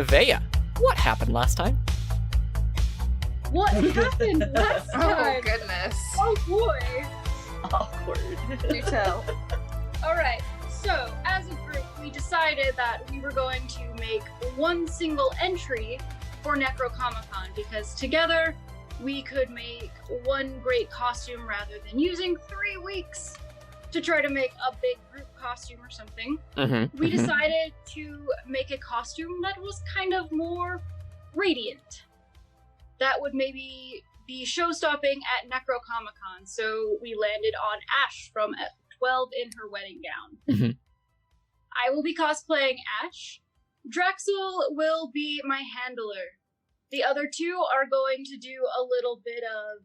Vea, what happened last time? What happened last time? Oh, goodness. Oh, boy. Awkward. Do tell. Alright, so as a group, we decided that we were going to make one single entry for NecronomiCon because together we could make one great costume rather than using 3 weeks to try to make a big group costume or something. We decided to make a costume that was kind of more radiant. That would maybe be show-stopping at NecronomiCon, so we landed on Ash from 12 in her wedding gown. I will be cosplaying Ash. Draxel will be my handler. The other two are going to do a little bit of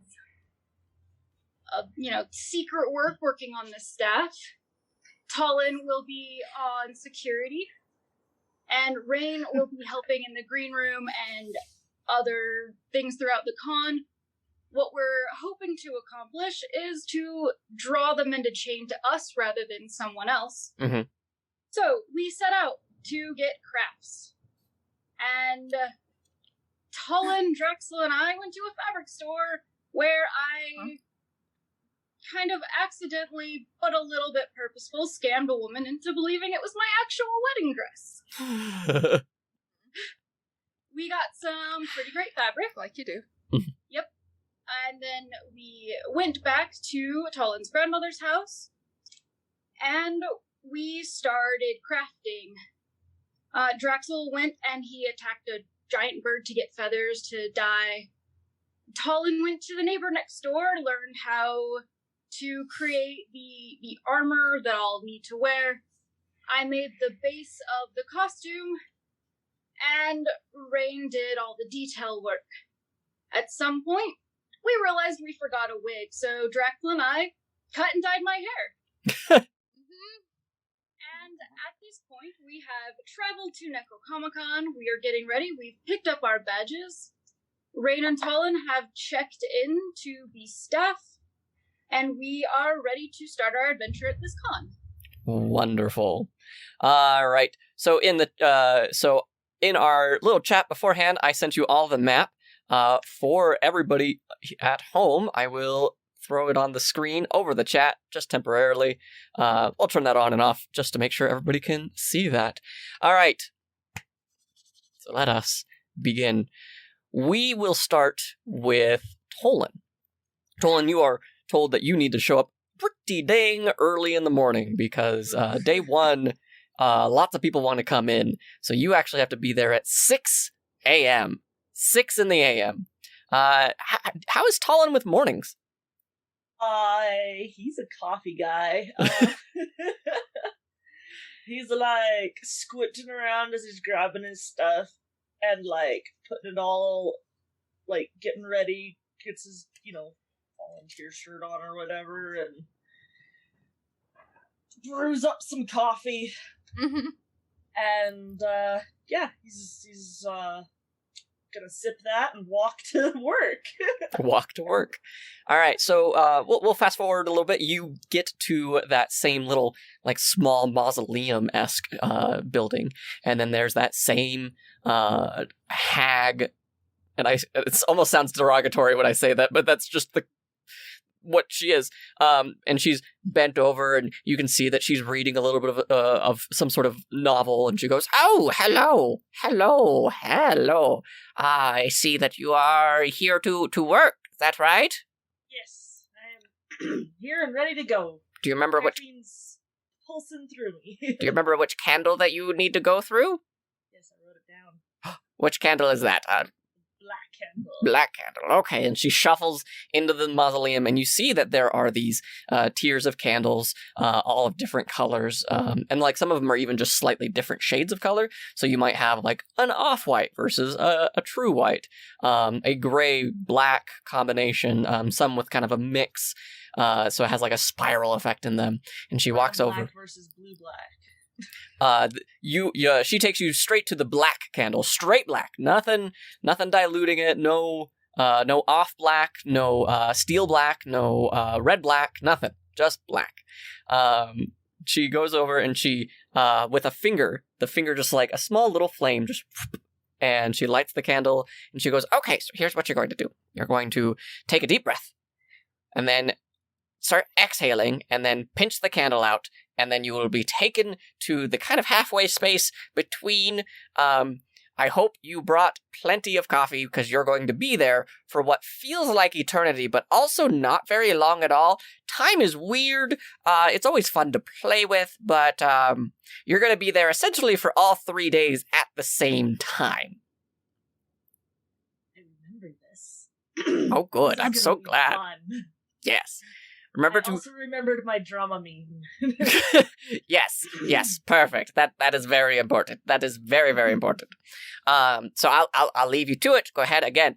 secret work working on the staff. Talon will be on security. And Rain will be helping in the green room and other things throughout the con. What we're hoping to accomplish is to draw the mended chain to us rather than someone else. So we set out to get crafts. And Talon, Drexel, and I went to a fabric store where I kind of accidentally, but a little bit purposeful, scammed a woman into believing it was my actual wedding dress. We got some pretty great fabric. Like you do. Yep. And then we went back to Talon's grandmother's house, and we started crafting. Draxel went and he attacked a giant bird to get feathers to dye. Talon went to the neighbor next door and learned how to create the armor that I'll need to wear. I made the base of the costume, and Rain did all the detail work. At some point, we realized we forgot a wig, so Draxel and I cut and dyed my hair. And at this point, we have traveled to NecronomiCon. We are getting ready. We've picked up our badges. Rain and Talon have checked in to the staff, and we are ready to start our adventure at this con. Wonderful. All right. So in our little chat beforehand, I sent you all the map. For everybody at home, I will throw it on the screen over the chat just temporarily. I'll turn that on and off just to make sure everybody can see that. All right. So let us begin. We will start with Tolan. Tolan, you are told that you need to show up pretty dang early in the morning because day one, lots of people want to come in. So you actually have to be there at 6 a.m. 6 in the a.m. How is Talon with mornings? He's a coffee guy. He's like squinting around as he's grabbing his stuff and like putting it all, like getting ready, gets his, volunteer shirt on or whatever, and brews up some coffee. And he's gonna sip that and walk to work. Walk to work. All right, so we'll fast forward a little bit. You get to that same little, like, small mausoleum-esque building, and then there's that same hag, and it almost sounds derogatory when I say that, but that's just what she is. And she's bent over, and you can see that she's reading a little bit of some sort of novel, and she goes, "Oh, hello. I see that you are here to work. Is that right?" Yes, I am here and ready to go. Do you remember Caffeine's pulsing through me. Do you remember which candle that you need to go through? Yes, I wrote it down. Which candle is that? Black candle. Black candle. Okay, and she shuffles into the mausoleum, and you see that there are these tiers of candles, all of different colors, and like some of them are even just slightly different shades of color. So you might have like an off-white versus a true white, a gray-black combination, some with kind of a mix, so it has like a spiral effect in them. And she walks over. Black versus blue-black. She takes you straight to the black candle, straight black, nothing diluting it, no off black, no steel black, no red black, nothing, just black. She goes over and she, with a finger, the finger just like a small little flame just And she lights the candle, and she goes, okay, so here's what you're going to do. You're going to take a deep breath, and then start exhaling, and then pinch the candle out, and then you will be taken to the kind of halfway space between, I hope you brought plenty of coffee, because you're going to be there for what feels like eternity, but also not very long at all. Time is weird. It's always fun to play with, but you're going to be there essentially for all 3 days at the same time. I remember this. Oh, good. This is I'm so gonna be glad. fun. Yes. Remember I also remembered my drama meme. Yes, perfect. That is very important. That is very, very important. So I'll leave you to it. Go ahead again.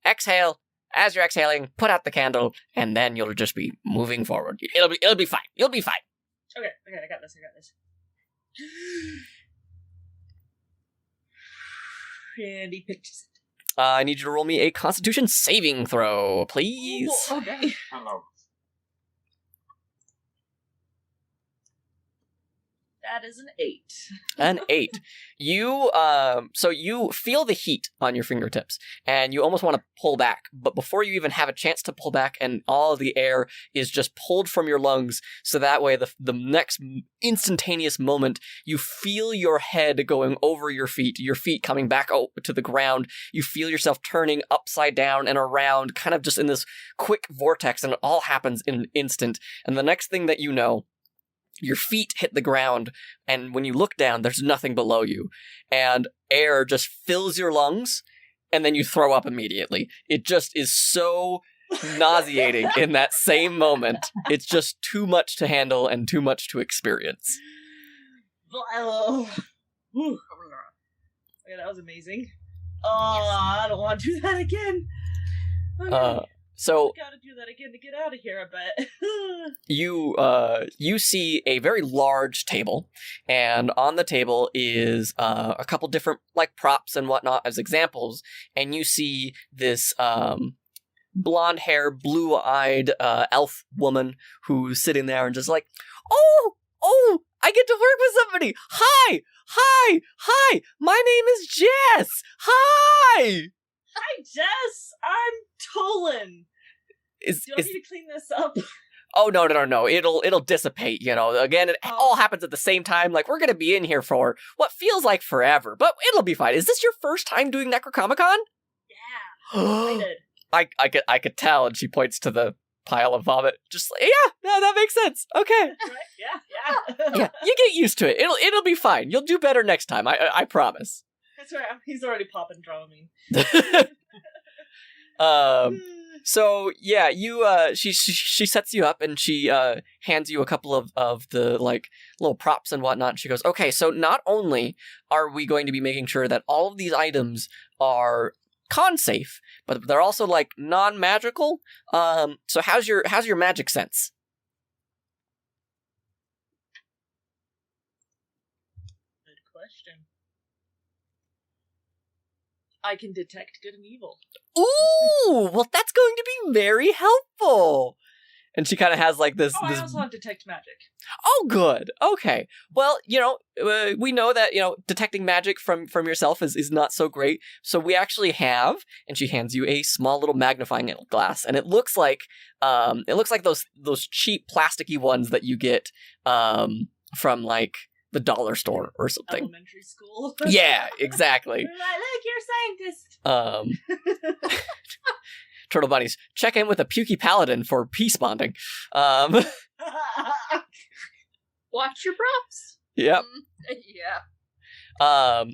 Exhale. As you're exhaling, put out the candle, and then you'll just be moving forward. It'll be fine. You'll be fine. Okay, I got this. And he pitches it. I need you to roll me a Constitution saving throw, please. Oh, okay. Hello. That is an 8. An 8. You so you feel the heat on your fingertips, and you almost want to pull back, but before you even have a chance to pull back, and all of the air is just pulled from your lungs, so that way the next instantaneous moment, you feel your head going over your feet coming back to the ground. You feel yourself turning upside down and around, kind of just in this quick vortex, and it all happens in an instant. And the next thing that you know, your feet hit the ground, and when you look down, there's nothing below you. And air just fills your lungs, and then you throw up immediately. It just is so nauseating in that same moment. It's just too much to handle and too much to experience. Whew. Okay, that was amazing. Oh, I don't want to do that again. Okay. So I gotta do that again to get out of here, I bet. you see a very large table, and on the table is a couple different like props and whatnot as examples, and you see this blonde hair, blue-eyed elf woman who's sitting there and just like, oh, I get to work with somebody. Hi, my name is Jess. Hi. Hi, Jess! I'm Tolan. Do you want me to clean this up? Oh, no. It'll dissipate, you know. Again, it all happens at the same time. Like, we're gonna be in here for what feels like forever, but it'll be fine. Is this your first time doing NecronomiCon? Yeah, I did. I could tell, and she points to the pile of vomit. Just like, yeah, that makes sense. Okay. Right? Yeah. Yeah, you get used to it. It'll be fine. You'll do better next time. I promise. That's right. He's already popping Dramamine. So yeah, she sets you up, and she hands you a couple of the like little props and whatnot. She goes, okay, so not only are we going to be making sure that all of these items are con safe, but they're also like non-magical. So how's your magic sense? Good question. I can detect good and evil. Ooh, well, that's going to be very helpful. And she kind of has like this. I also have detect magic. Oh, good. Okay. Well, we know that detecting magic from yourself is not so great. So we actually have, and she hands you a small little magnifying glass, and it looks like those cheap plasticky ones that you get from like the dollar store or something. Elementary school. Yeah, exactly. Look, you're a scientist. Turtle bunnies, check in with a pukey paladin for peace bonding. Watch your props. Yep. Yeah.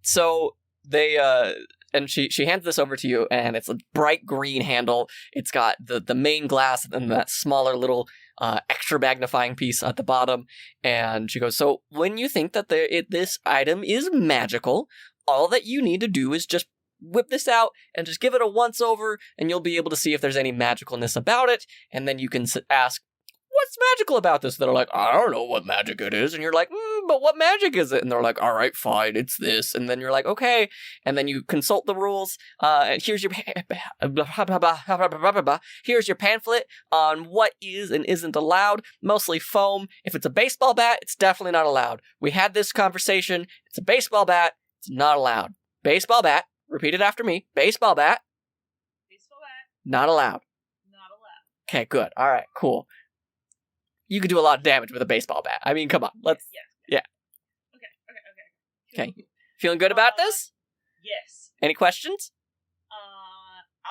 So they and she hands this over to you, and it's a bright green handle. It's got the main glass and that smaller little extra magnifying piece at the bottom. And she goes, so when you think that this item is magical, all that you need to do is just whip this out and just give it a once over, and you'll be able to see if there's any magicalness about it. And then you can ask, what's magical about this? They're like, I don't know what magic it is. And you're like, but what magic is it? And they're like, all right, fine, it's this. And then you're like, okay. And then you consult the rules. And here's your pamphlet on what is and isn't allowed. Mostly foam. If it's a baseball bat, it's definitely not allowed. We had this conversation. It's a baseball bat. It's not allowed. Baseball bat. Repeat it after me. Baseball bat. Baseball bat. Not allowed. Not allowed. Okay, good. All right, cool. You could do a lot of damage with a baseball bat. I mean, come on. Let's. Yeah. Okay. Feeling good about this? Yes. Any questions?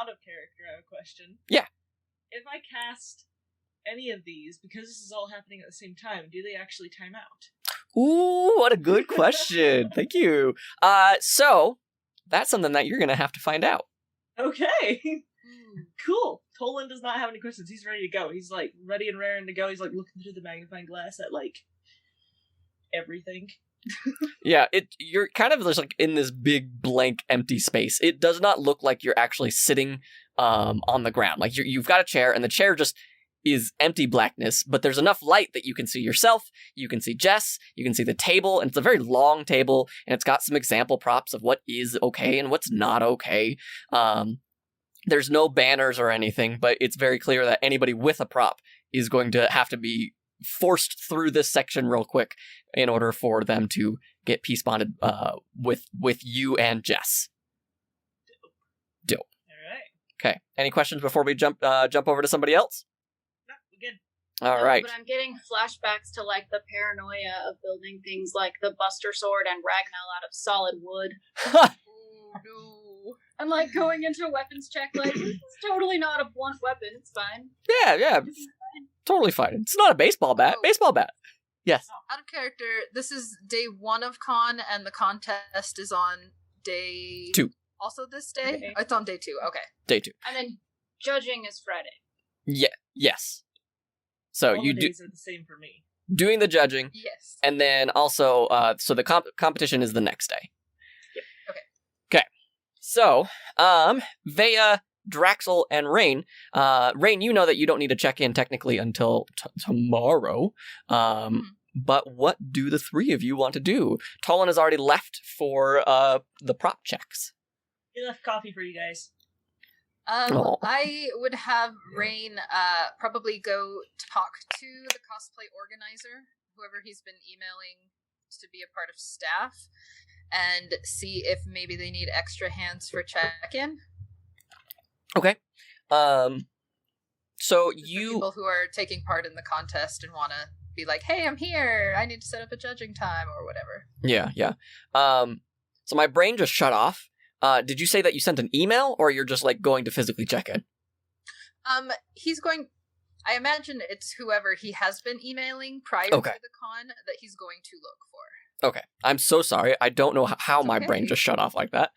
Out of character, I have a question. Yeah. If I cast any of these, because this is all happening at the same time, do they actually time out? Ooh, what a good question. Thank you. So that's something that you're gonna have to find out. Okay. Cool. Tolan does not have any questions. He's ready to go. He's like ready and raring to go. He's like looking through the magnifying glass at like everything. Yeah, you're kind of just like in this big blank empty space. It does not look like you're actually sitting on the ground. Like you've got a chair, and the chair just is empty blackness, but there's enough light that you can see yourself, you can see Jess, you can see the table, and it's a very long table, and it's got some example props of what is okay and what's not okay. There's no banners or anything, but it's very clear that anybody with a prop is going to have to be forced through this section real quick in order for them to get peace bonded with you and Jess. Dope. All right. Okay. Any questions before we jump over to somebody else? No, we're good. All right. But I'm getting flashbacks to like the paranoia of building things like the Buster Sword and Ragnall out of solid wood. Oh no. I'm like going into a weapons check like, this is totally not a blunt weapon, it's fine. Yeah. Totally fine. It's not a baseball bat. Oh. Baseball bat. Yes. Out of character, this is day 1 of con, and the contest is on day 2. Also this day? Okay. Oh, it's on day 2. Okay. Day 2. And then judging is Friday. Yeah. Yes. So All you the do days are the same for me. doing the judging, Yes. and then also so the competition is the next day. Yep. Okay. Okay. So Vea, Draxel, and Rain. Rain, you know that you don't need to check in technically until tomorrow. But what do the three of you want to do? Tolan has already left for the prop checks. He left coffee for you guys. Aw. I would have Rain probably go talk to the cosplay organizer, whoever he's been emailing to be a part of staff, and see if maybe they need extra hands for check-in. Okay. So Just for you people who are taking part in the contest and want to be like, hey, I'm here, I need to set up a judging time or whatever. Yeah. So my brain just shut off. Did you say that you sent an email, or you're just like going to physically check in? He's going. I imagine it's whoever he has been emailing prior Okay. to the con that he's going to look for. Okay. I'm so sorry. I don't know how my brain okay. just shut off like that.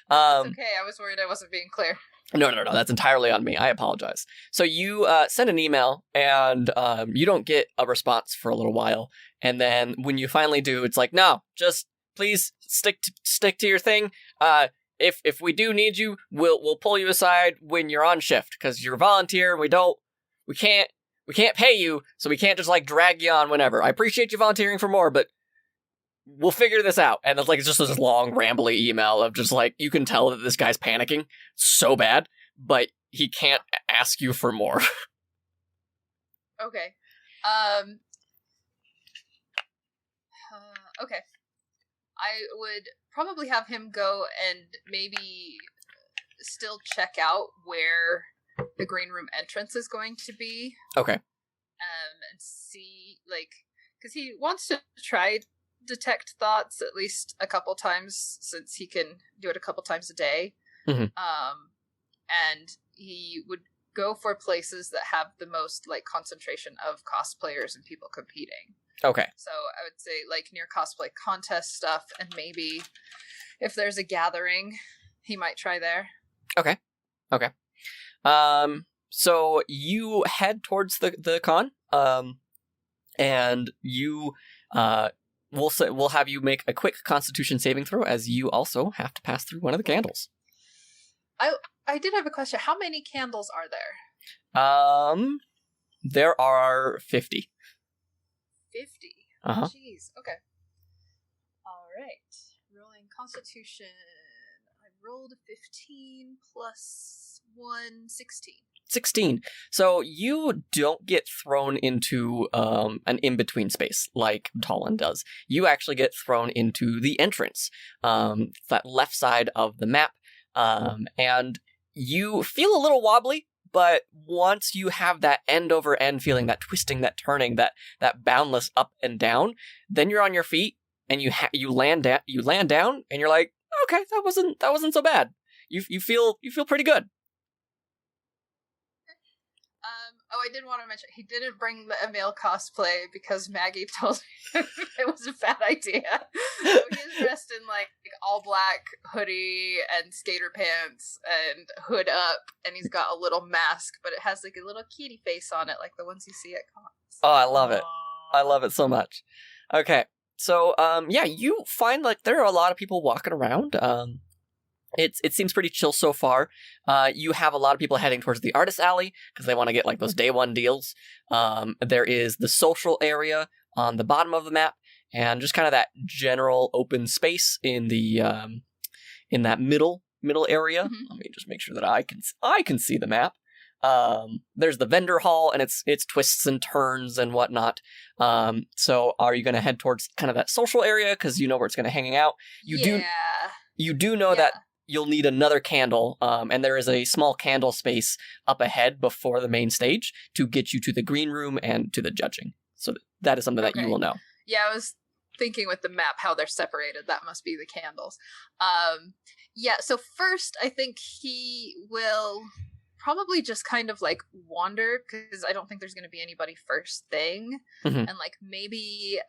It's okay. I was worried I wasn't being clear. No. That's entirely on me. I apologize. So you send an email, and you don't get a response for a little while. And then when you finally do, it's like, no, just please stick to your thing. If we do need you, we'll pull you aside when you're on shift, because you're a volunteer. We can't pay you, so we can't just like drag you on whenever. I appreciate you volunteering for more, but we'll figure this out. And it's just this long, rambly email of just like, you can tell that this guy's panicking so bad, but he can't ask you for more. Okay. Okay. I would probably have him go and maybe still check out where the green room entrance is going to be. Okay. And see, like, because he wants to try detect thoughts at least a couple times, since he can do it a couple times a day. Mhm. And he would go for places that have the most like concentration of cosplayers and people competing. Okay. So I would say like near cosplay contest stuff, and maybe if there's a gathering, he might try there. Okay. So you head towards the con, and you we'll have you make a quick Constitution saving throw, as you also have to pass through one of the candles. I did have a question. How many candles are there? There are 50. 50. Uh-huh. Jeez. Okay. All right. Rolling Constitution. I rolled a 15 plus 1, 16. 16. So you don't get thrown into an in-between space like Talon does. You actually get thrown into the entrance, that left side of the map, and you feel a little wobbly, but once you have that end over end feeling, that twisting, that turning, that boundless up and down, then you're on your feet and you land down, and you're like, okay, that wasn't so bad. You feel pretty good. I did want to mention he didn't bring the Emil cosplay because Maggie told him it was a bad idea. So he's dressed in like all black hoodie and skater pants and hood up, and he's got a little mask, but it has like a little kitty face on it, like the ones you see at cons. Oh, I love it. I love it so much. Okay, so yeah, you find like there are a lot of people walking around. It seems pretty chill so far. You have a lot of people heading towards the artist alley because they want to get like those day one deals. There is the social area on the bottom of the map, and just kind of that general open space in the in that middle area. Mm-hmm. Let me just make sure that I can see the map. There's the vendor hall, and it's twists and turns and whatnot. So are you going to head towards kind of that social area because you know where it's going to hang out? You do know that you'll need another candle, and there is a small candle space up ahead before the main stage to get you to the green room and to the judging. So that is something that you will know. Yeah, I was thinking with the map how they're separated. That must be the candles. Yeah, so first I think he will probably just kind of like wander, because I don't think there's going to be anybody first thing. Mm-hmm. And like maybe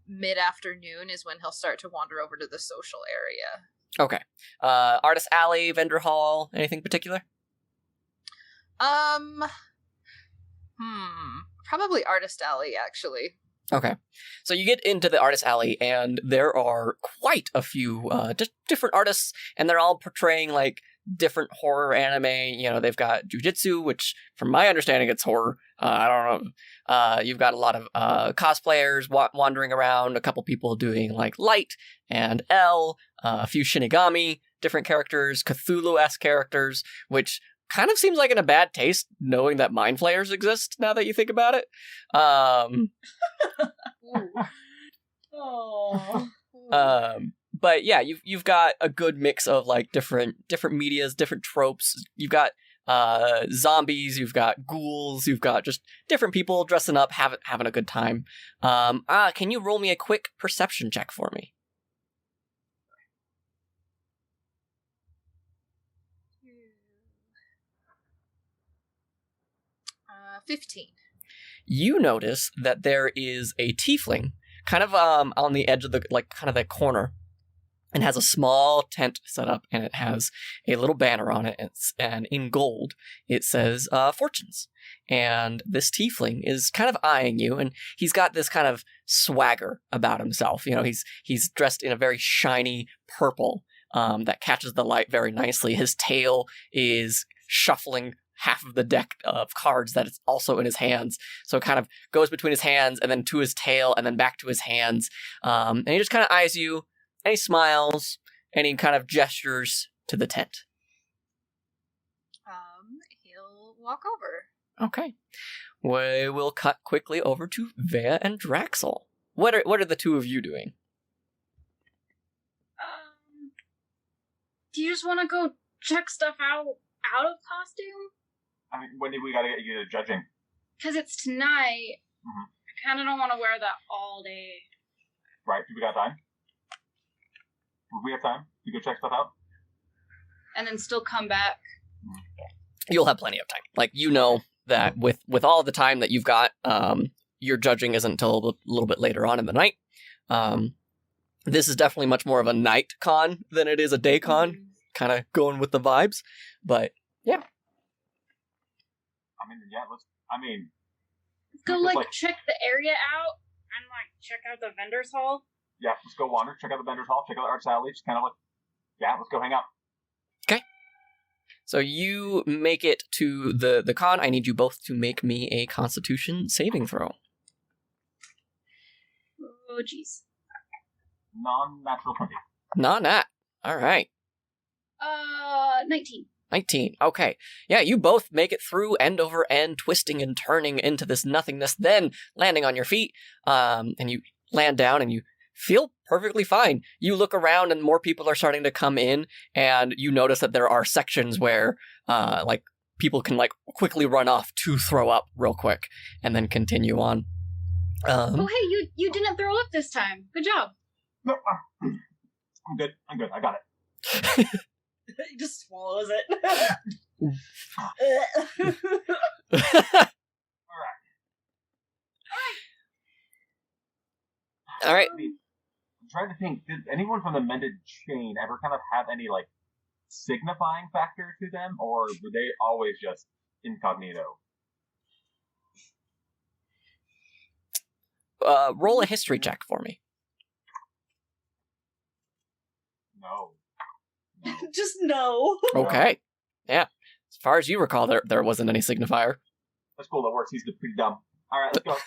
mid-afternoon is when he'll start to wander over to the social area. Okay. Artist alley, vendor hall, anything particular? Probably artist alley, actually. Okay. So you get into the artist alley, and there are quite a few different artists, and they're all portraying like different horror anime. You know, they've got jujitsu, which from my understanding it's horror. I don't know. You've got a lot of cosplayers wandering around, a couple people doing like Light and L, a few Shinigami, different characters, Cthulhu-esque characters, which kind of seems like in a bad taste knowing that mind flayers exist now that you think about it. But yeah, you've got a good mix of like different medias, different tropes. You've got zombies, you've got ghouls, you've got just different people dressing up, having a good time. Can you roll me a quick perception check for me? 15. You notice that there is a tiefling kind of on the edge of the like kind of that corner, and has a small tent set up, and it has a little banner on it, and in gold it says fortunes. And this tiefling is kind of eyeing you, and he's got this kind of swagger about himself. You know, he's dressed in a very shiny purple that catches the light very nicely. His tail is shuffling half of the deck of cards that is also in his hands. So it kind of goes between his hands and then to his tail and then back to his hands. And he just kind of eyes you, and he smiles, and he kind of gestures to the tent. He'll walk over. Okay. We will cut quickly over to Vea and Draxel. What are the two of you doing? Do you just want to go check stuff out of costume? I mean, when do we gotta get you to judging? Because it's tonight. Mm-hmm. I kind of don't want to wear that all day. Right, do we got time? Would we have time to go check stuff out? And then still come back? You'll have plenty of time. Like, you know that with all the time that you've got, your judging isn't until a little bit later on in the night. This is definitely much more of a night con than it is a day con. Mm-hmm. Kind of going with the vibes. But, yeah. Let's go, like, check the area out and, like, check out the vendor's hall. Yeah, let's go wander, check out the vendor's hall, check out the arts alley, just kind of like, yeah, let's go hang out. Okay. So you make it to the con. I need you both to make me a Constitution saving throw. Oh, jeez. Non-natural 20. Non-nat. All right. 19. 19. Okay. Yeah, you both make it through end over end, twisting and turning into this nothingness, then landing on your feet, and you land down and you feel perfectly fine. You look around and more people are starting to come in, and you notice that there are sections where, like, people can, like, quickly run off to throw up real quick, and then continue on. Oh, hey, you didn't throw up this time. Good job. No, I'm good. I got it. He just swallows it. All right. I'm trying to think, did anyone from the mended chain ever kind of have any, like, signifying factor to them, or were they always just incognito? Roll a history check for me. No. Just no. Okay. Yeah. As far as you recall, there wasn't any signifier. That's cool, that works. He's pretty dumb. Alright, let's go.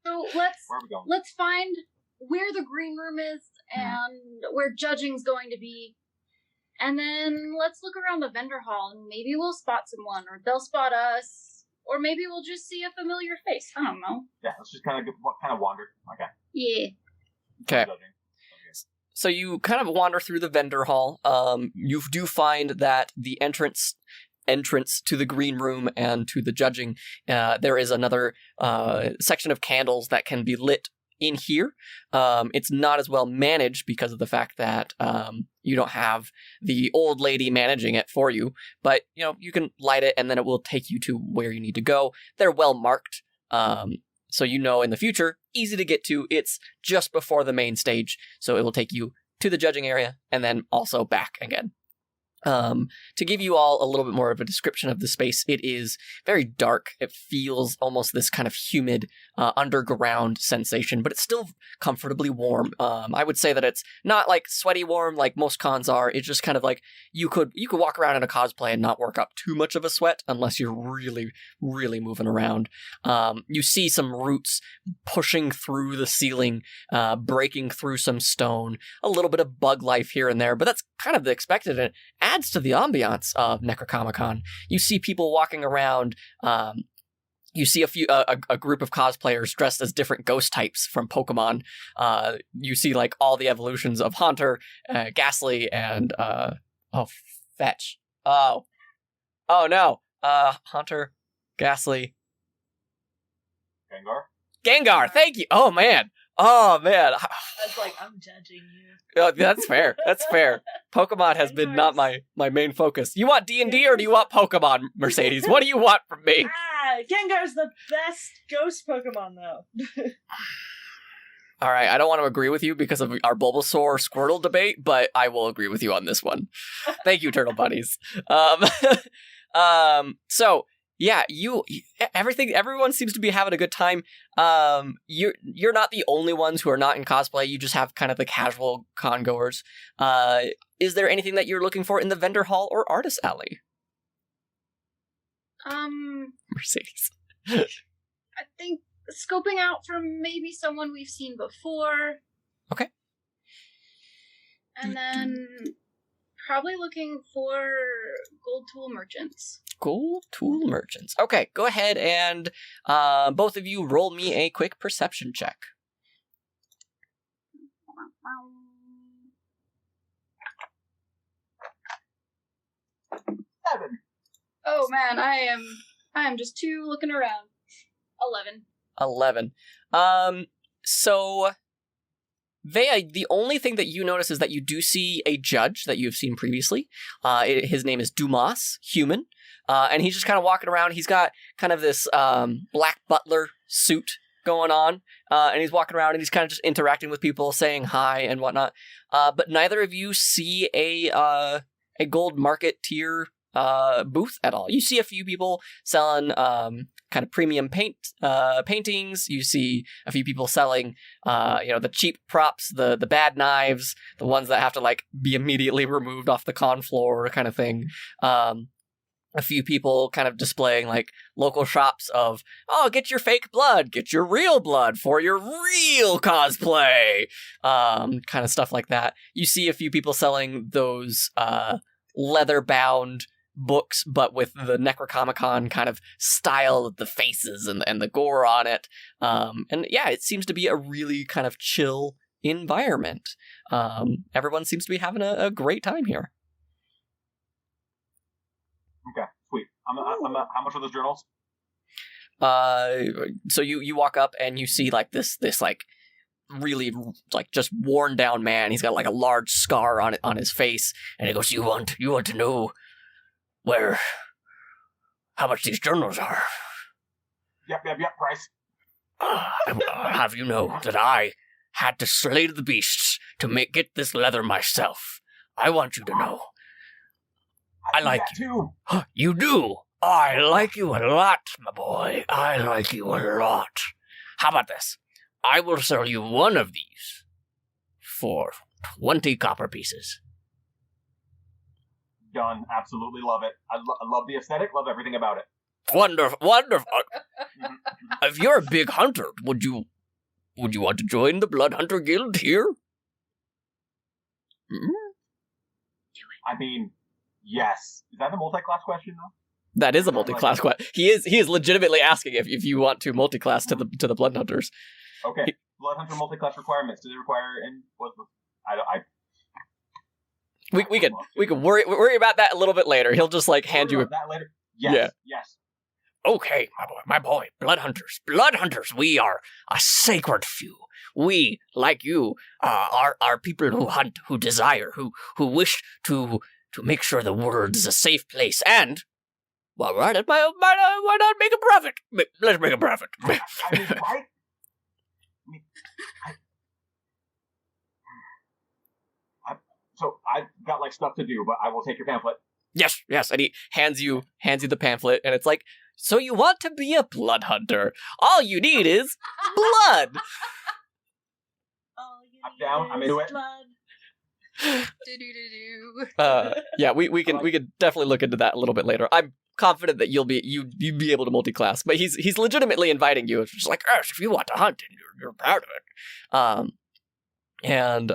So Where are we going? let's find where the green room is and where judging's going to be. And then let's look around the vendor hall and maybe we'll spot someone, or they'll spot us, or maybe we'll just see a familiar face. I don't know. Yeah, let's just kind of wander. Okay. Yeah. Okay. So you kind of wander through the vendor hall. You do find that the entrance to the green room and to the judging, there is another section of candles that can be lit in here. It's not as well managed because of the fact that you don't have the old lady managing it for you, but you can light it and then it will take you to where you need to go. They're well marked, so in the future, easy to get to. It's just before the main stage, so it will take you to the judging area and then also back again. To give you all a little bit more of a description of the space, it is very dark. It feels almost this kind of humid, underground sensation, but it's still comfortably warm. I would say that it's not like sweaty warm like most cons are. It's just kind of like you could walk around in a cosplay and not work up too much of a sweat unless you're really, really moving around. You see some roots pushing through the ceiling, breaking through some stone, a little bit of bug life here and there, but that's kind of the expected. And adds to the ambiance of NecronomiCon. You see people walking around. You see a group of cosplayers dressed as different ghost types from Pokemon. You see like all the evolutions of Haunter, Ghastly, and Fetch. Oh no, Haunter, Ghastly, Gengar. Thank you. Oh man. I was like, I'm judging you. Oh, that's fair. That's fair. Pokemon has been not my main focus. You want D&D or do you want Pokemon, Mercedes? What do you want from me? Gengar's the best ghost Pokemon, though. All right, I don't want to agree with you because of our Bulbasaur Squirtle debate, but I will agree with you on this one. Thank you, Turtle Buddies. So yeah, everyone seems to be having a good time. You're not the only ones who are not in cosplay. You just have kind of the casual con goers. Is there anything that you're looking for in the vendor hall or artist alley? Mercedes. I think scoping out for maybe someone we've seen before. Okay. And then probably looking for gold tool merchants. Gold tool merchants. Okay, go ahead and both of you roll me a quick perception check. 7. Oh man, I am just too looking around. 11. 11. So Vea, the only thing that you notice is that you do see a judge that you've seen previously. His name is Dumas, human. And he's just kind of walking around. He's got kind of this black butler suit going on. And he's walking around and he's kind of just interacting with people, saying hi and whatnot. But neither of you see a gold market tier booth at all. You see a few people selling kind of premium paintings. You see a few people selling the cheap props, the bad knives, the ones that have to like be immediately removed off the con floor kind of thing. A few people kind of displaying like local shops of, get your fake blood, get your real blood for your real cosplay, kind of stuff like that. You see a few people selling those leather-bound books, but with the NecronomiCon kind of style of the faces and the gore on it. And yeah, it seems to be a really kind of chill environment. Everyone seems to be having a great time here. Okay, sweet. I'm how much are those journals? So you walk up and you see like this like really like just worn down man. He's got like a large scar on his face, and he goes, You want to know how much these journals are? Yep, price. Have you know that I had to slay the beasts to get this leather myself? I want you to know. I like you. Too. You do? I like you a lot, my boy. I like you a lot. How about this? I will sell you one of these for 20 copper pieces. Done. Absolutely love it. I love the aesthetic. Love everything about it. Wonderful. If you're a big hunter, would you want to join the Blood Hunter Guild here? I mean, yes. Is that a multi-class question, though? That is a multi-class question. He is legitimately asking if you want to multi-class to the Blood Hunters. Okay. Blood Hunter multi-class requirements. Do they require we could worry about that a little bit later. He'll just like hand you that later. Yes. Okay, my boy, Blood Hunters, we are a sacred few. We, like you, are people who hunt, who desire, who wish to make sure the world is a safe place. And, well, why not make a profit? Let's make a profit. So I've got like stuff to do, but I will take your pamphlet. Yes, and he hands you the pamphlet, and it's like, so you want to be a blood hunter? All you need is blood. I'm down. I'm into it. Yeah, we can definitely look into that a little bit later. I'm confident that you'd be able to multi-class, but he's legitimately inviting you. It's just like, if you want to hunt and you're proud of it. And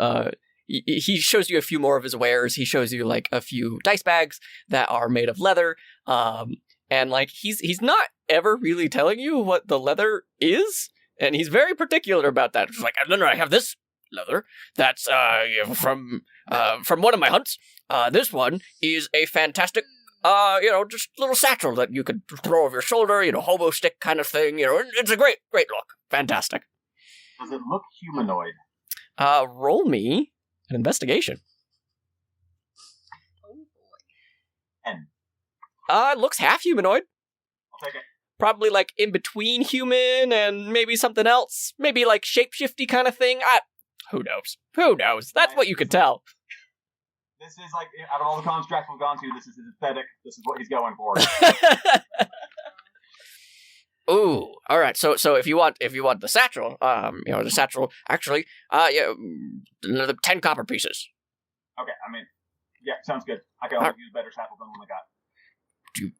he shows you a few more of his wares. He shows you like a few dice bags that are made of leather. And like he's not ever really telling you what the leather is, and he's very particular about that. It's like, no, I have this leather that's from one of my hunts. This one is a fantastic just little satchel that you could throw over your shoulder, hobo stick kind of thing. It's a great look. Fantastic. Does it look humanoid? Roll me an investigation. Oh boy. And it looks half humanoid. I'll take it. Probably like in between human and maybe something else. Maybe like shapeshifty kind of thing. Who knows? That's what you could tell. This is like, out of all the constructs we've gone to, this is his aesthetic. This is what he's going for. Ooh, all right. So if you want the satchel, the satchel actually, another 10 copper pieces. Okay, I mean, yeah, sounds good. I can always use better samples than one I got. Do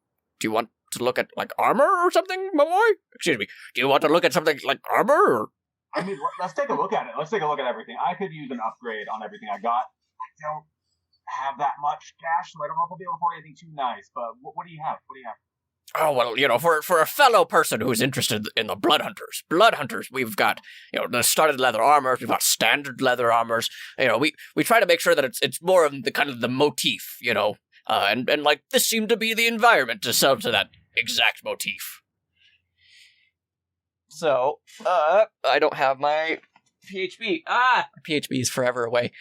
you want to look at like armor or something, my boy? Excuse me. Do you want to look at something like armor? Or? I mean, let's take a look at it. Let's take a look at everything. I could use an upgrade on everything I got. I don't have that much cash, so I don't know if I'll be able to afford anything too nice. But what do you have? Oh, well, for a fellow person who's interested in the Blood Hunters, we've got, the studded leather armors, we've got standard leather armors. We try to make sure that it's more of the kind of the motif, and like this seemed to be the environment to sell to that exact motif. So, I don't have my PHB. PHB is forever away.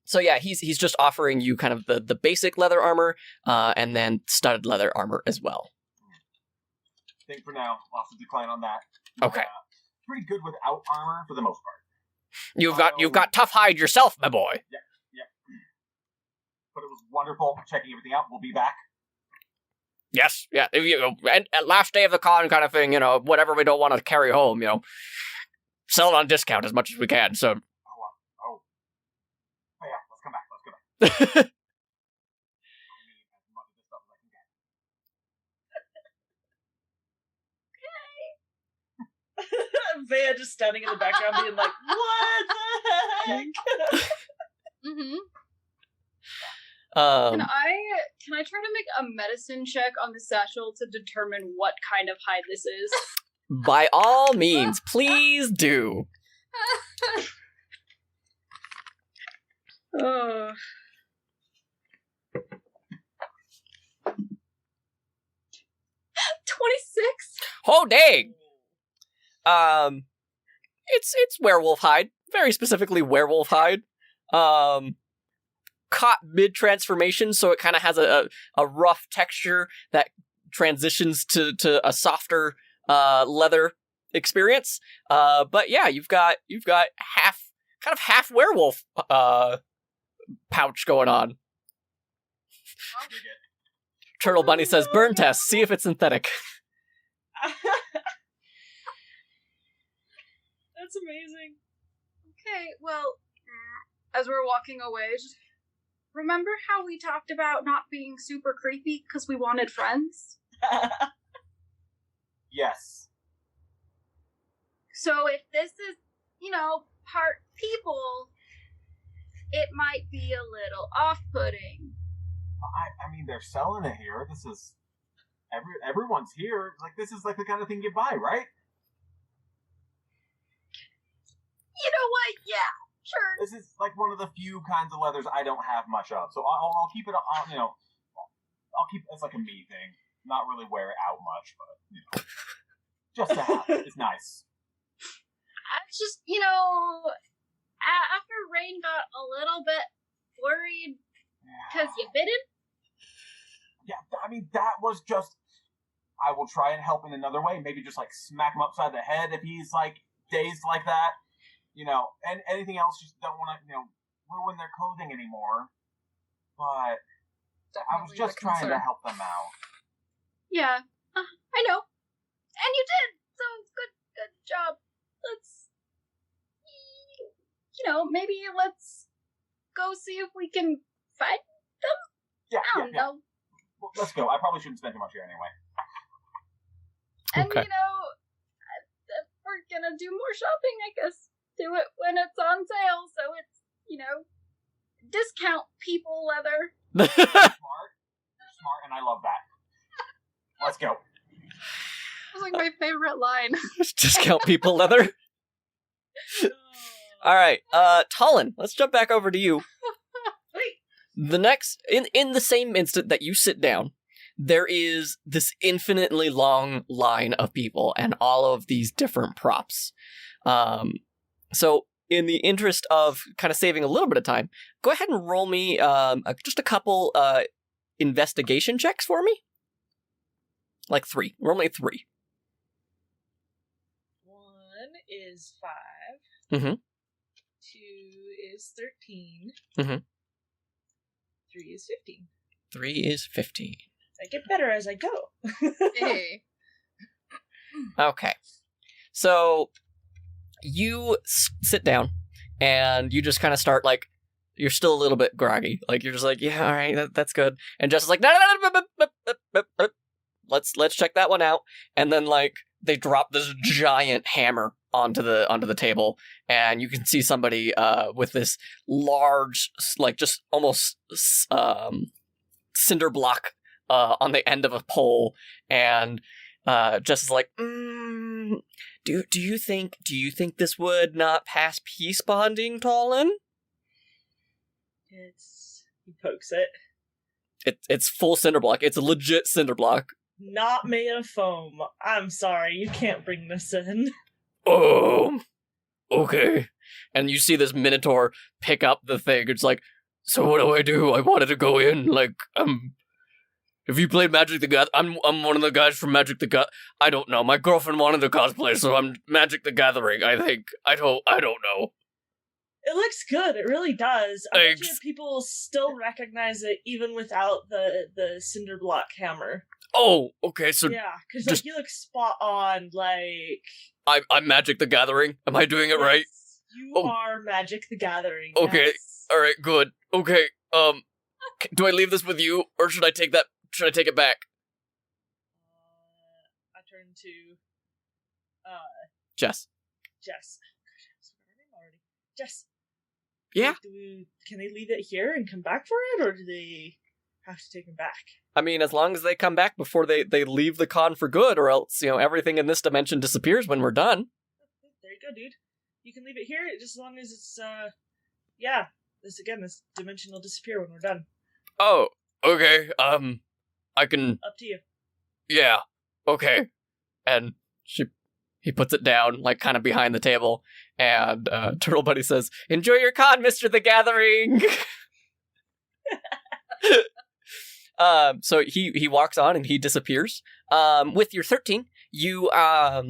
So yeah, he's just offering you kind of the basic leather armor, and then studded leather armor as well. I think for now, I'll have to decline on that. Okay. Pretty good without armor for the most You've part. got tough hide yourself, my boy. Yeah. But it was wonderful checking everything out. We'll be back. Yes, yeah. And at last day of the con kind of thing, whatever we don't want to carry home, sell it on discount as much as we can. So. Oh yeah, let's come back. Vea just standing in the background being like, what the heck? Mm-hmm. Can I try to make a medicine check on the satchel to determine what kind of hide this is? By all means, please do. Oh. 26? Oh dang! It's werewolf hide, very specifically werewolf hide. Caught mid transformation, so it kind of has a rough texture that transitions to a softer leather experience. But yeah, you've got half werewolf pouch going on. Turtle Bunny says, "Burn test. See if it's synthetic." That's amazing. Okay, well, as we're walking away, just remember how we talked about not being super creepy because we wanted friends? Yes. So if this is, part people, it might be a little off-putting. I mean, they're selling it here. This is everyone's here. Like, this is like the kind of thing you buy, right? You know what? Yeah, sure. This is like one of the few kinds of leathers I don't have much of, so I'll keep it on. I'll keep it's like a me thing. Not really wear it out much, but just to have it. It's nice. I just, after Rain got a little bit worried because you bit him. Yeah, I mean that was just. I will try and help in another way. Maybe just like smack him upside the head if he's like dazed like that. And anything else, just don't want to, ruin their clothing anymore. But Definitely I was just trying to help them out. Yeah, I know. And you did! So, good job. Let's, maybe let's go see if we can fight them? Yeah, I don't know. Well, let's go. I probably shouldn't spend too much here anyway. And, Okay. if we're gonna do more shopping, I guess do it when it's on sale, so it's, discount people leather. You're smart, and I love that. Let's go. That was like my favorite line. Discount people leather. All right, Tallin, let's jump back over to you. The next, in the same instant that you sit down, there is this infinitely long line of people and all of these different props. So, in the interest of kind of saving a little bit of time, go ahead and roll me just a couple investigation checks for me. Like 3. Roll me 3. 1 is 5. Mm-hmm. 2 is 13. Mm-hmm. 3 is 15. 3 is 15. I get better as I go. Hey. Okay. So, you sit down, and you just kind of start, like, you're still a little bit groggy. Like, you're just like, yeah, all right, that's good. And Jess is like, no, let's check that one out. And then, like, they drop this giant hammer onto the table, and you can see somebody with this large, like, just almost cinder block on the end of a pole, and Jess is like, do you think this would not pass peace bonding, Tallin? He pokes it. It's full cinder block. It's a legit cinder block. Not made of foam. I'm sorry, you can't bring this in. Oh, okay. And you see this Minotaur pick up the thing. It's like, so what do? I wanted to go in. Like, have you played Magic the Gathering? I'm one of the guys from Magic the Gathering. I don't know. My girlfriend wanted to cosplay, so I'm Magic the Gathering, I think. I don't know. It looks good. It really does. I bet you Thanks. people still recognize it even without the cinder block hammer. Oh, okay, so Yeah, because you look spot on. Like I'm Magic the Gathering. Am I doing it right? yes, you Oh. are Magic the Gathering. Okay. Yes. All right, good. Okay, do I leave this with you, or should I take it back? I turn to Jess. Jess. Oh, gosh, I forgot her name already. Jess. Yeah? can they leave it here and come back for it, or do they have to take him back? I mean, as long as they come back before they leave the con for good, or else, everything in this dimension disappears when we're done. There you go, dude. You can leave it here just as long as it's, this dimension will disappear when we're done. Oh, okay, I can... Up to you. Yeah, okay. And he puts it down, like, kind of behind the table, and Turtle Buddy says, "Enjoy your con, Mr. the Gathering!" So he walks on and he disappears. With your 13, you are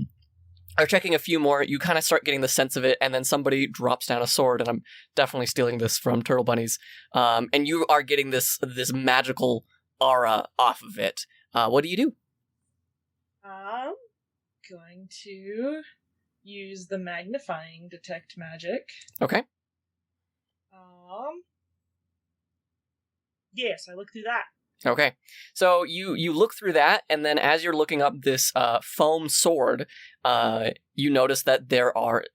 checking a few more. You kind of start getting the sense of it, and then somebody drops down a sword, and I'm definitely stealing this from Turtle Bunnies. And you are getting this magical aura off of it. What do you do? Going to use the magnifying detect magic. Okay. Yes, I look through that. Okay, so you look through that, and then as you're looking up this foam sword, you notice that there are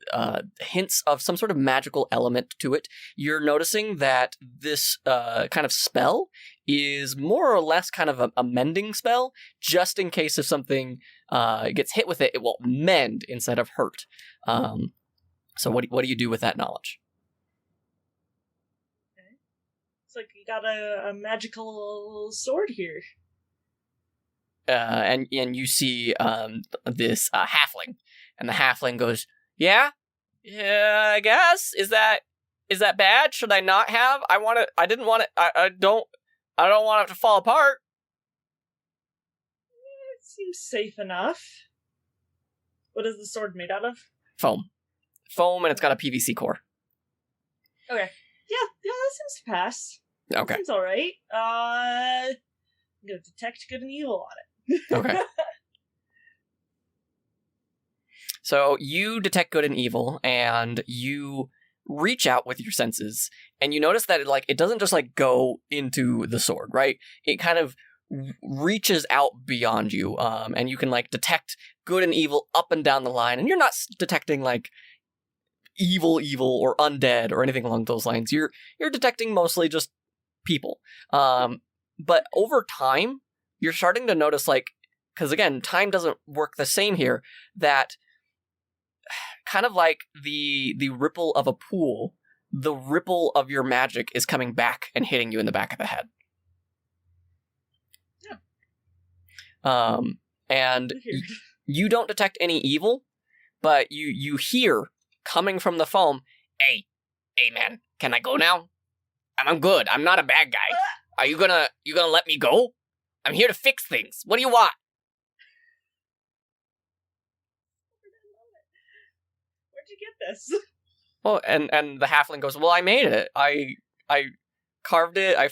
hints of some sort of magical element to it. You're noticing that this kind of spell is more or less kind of a mending spell, just in case if something gets hit with it, it will mend instead of hurt. So what do you do with that knowledge? It's like you got a magical sword here. And you see this halfling, and the halfling goes, yeah, I guess. Is that bad? Should I not have? I don't want it to fall apart. It seems safe enough. What is the sword made out of? Foam, and it's got a PVC core. Okay. Yeah, that seems to pass. Okay. Seems alright. I'm gonna detect good and evil on it. Okay. So you detect good and evil, and you reach out with your senses, and you notice that it doesn't just go into the sword, right? It kind of reaches out beyond you, and you can detect good and evil up and down the line, and you're not detecting evil or undead or anything along those lines. You're detecting mostly just people. But over time, you're starting to notice, because again, time doesn't work the same here, that kind of like the ripple of a pool, the ripple of your magic is coming back and hitting you in the back of the head. Yeah. And you don't detect any evil, but you hear coming from the foam, hey man, can I go now? I'm good. I'm not a bad guy. Are you gonna let me go? I'm here to fix things. What do you want? Where'd you get this? Well, and the halfling goes, well, I made it. I carved it. I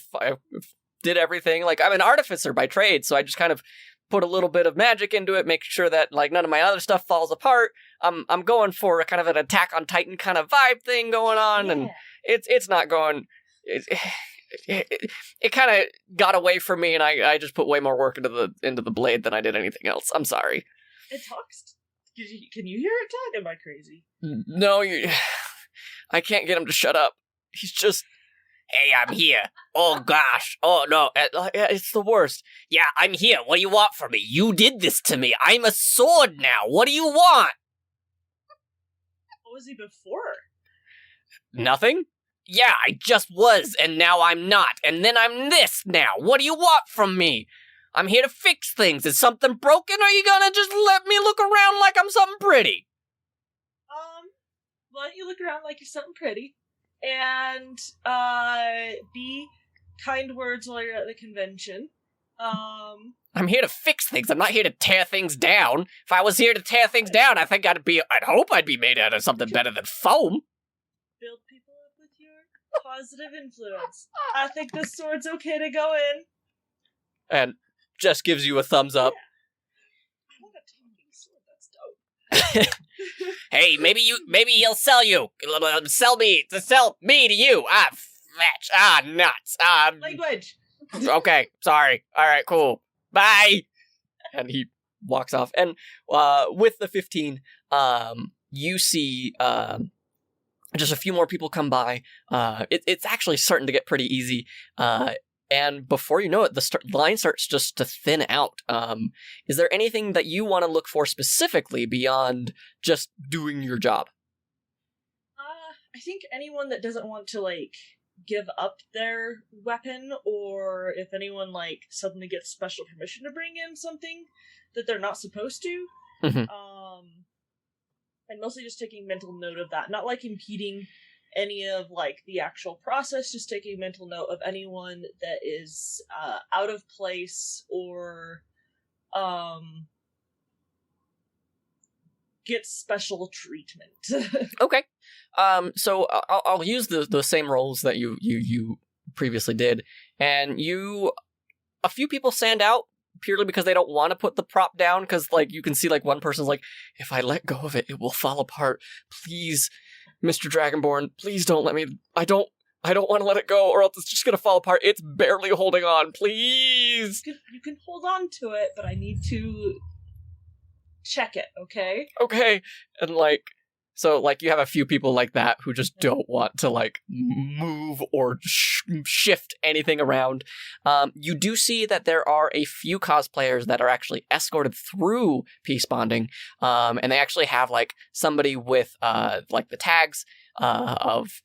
did everything. I'm an artificer by trade, so I just kind of put a little bit of magic into it, make sure that none of my other stuff falls apart. I'm going for a kind of an Attack on Titan kind of vibe thing going on, yeah. And it's not going. It kind of got away from me, and I just put way more work into the blade than I did anything else. I'm sorry. It talks. Can you hear it talk? Am I crazy? No, I can't get him to shut up. He's just, hey, I'm here. Oh gosh. Oh no, it's the worst. Yeah, I'm here. What do you want from me? You did this to me. I'm a sword now. What do you want? What was he before? Nothing. Yeah, I just was, and now I'm not, and then I'm this now. What do you want from me? I'm here to fix things. Is something broken, or are you gonna just let me look around like I'm something pretty? Let you look around like you're something pretty, and, be kind words while you're at the convention. I'm here to fix things. I'm not here to tear things down. If I was here to tear things down, I think I'd hope I'd be made out of something better than foam. Build people up with your positive influence. I think this sword's okay to go in. And just gives you a thumbs up. Yeah. I want a talking sword. That's dope. Hey, maybe he'll sell you. Sell me to you. Fetch. Nuts. Language. Okay, sorry. All right, cool. Bye. And he walks off. And with the 15, you see just a few more people come by. It's actually starting to get pretty easy. And before you know it, the line starts just to thin out. Is there anything that you want to look for specifically beyond just doing your job? I think anyone that doesn't want to, like, give up their weapon, or if anyone, like, suddenly gets special permission to bring in something that they're not supposed to. Mhm. And mostly just taking mental note of that. Not, like, impeding any of, like, the actual process, just taking mental note of anyone that is out of place or gets special treatment. Okay. So I'll use the same roles that you previously did, and a few people stand out purely because they don't want to put the prop down, because, like, you can see, like, one person's like, if I let go of it, it will fall apart. Please, Mr. Dragonborn, please don't let me. I don't want to let it go, or else it's just gonna fall apart. It's barely holding on. Please. You can hold on to it, but I need to check it, okay? Okay. And, like, so, like, you have a few people like that who just don't want to, like, move or shift anything around. You do see that there are a few cosplayers that are actually escorted through peace bonding, and they actually have, like, somebody with, like, the tags of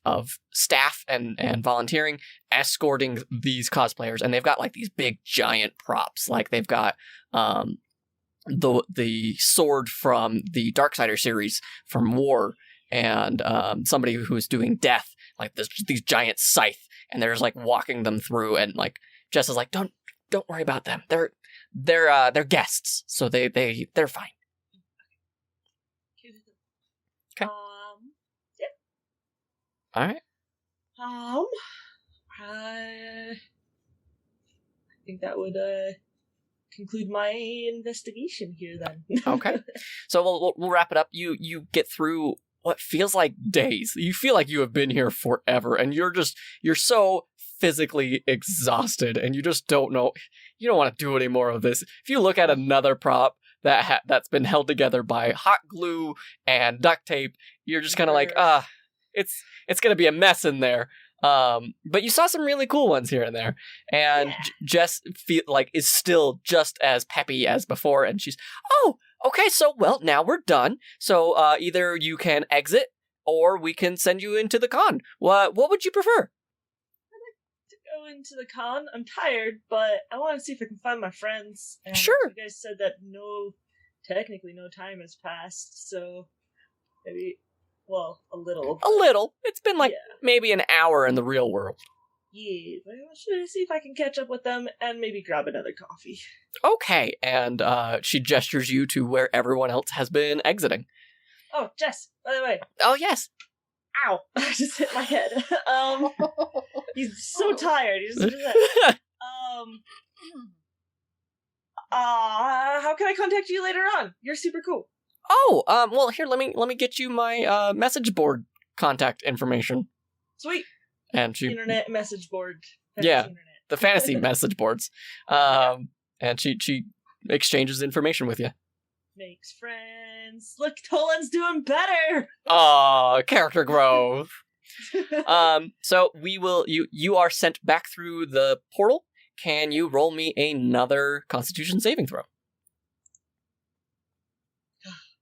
staff and volunteering escorting these cosplayers, and they've got, like, these big giant props. Like, they've got the sword from the Darksider series from War, and somebody who's doing death, like these giant scythe, and they're just, like, walking them through, and, like, Jess is like, don't worry about them. They're guests, so they're fine. Okay. Yeah. All right. I think that would conclude my investigation here then. Okay. So we'll wrap it up. You get through what feels like days. You feel like you have been here forever, and you're so physically exhausted, and you just don't know. You don't want to do any more of this. If you look at another prop that's been held together by hot glue and duct tape, you're just kind of like, it's gonna be a mess in there. But you saw some really cool ones here and there, and Jess is still just as peppy as before, and she's, oh, okay, so, well, now we're done, so either you can exit, or we can send you into the con. What would you prefer? I'd like to go into the con. I'm tired, but I want to see if I can find my friends. And sure. You guys said that technically no time has passed, so maybe... Well, a little. A little. It's been maybe an hour in the real world. Yeah, but I should see if I can catch up with them and maybe grab another coffee. Okay, and she gestures you to where everyone else has been exiting. Oh, Jess, by the way. Oh, yes. Ow! I just hit my head. He's so tired. He's just how can I contact you later on? You're super cool. Oh, well, here, let me get you my message board contact information. Sweet. And she internet message board. Internet. The fantasy message boards. And she exchanges information with you. Makes friends. Look, Tolan's doing better. Oh, character growth. So you are sent back through the portal. Can you roll me another Constitution saving throw?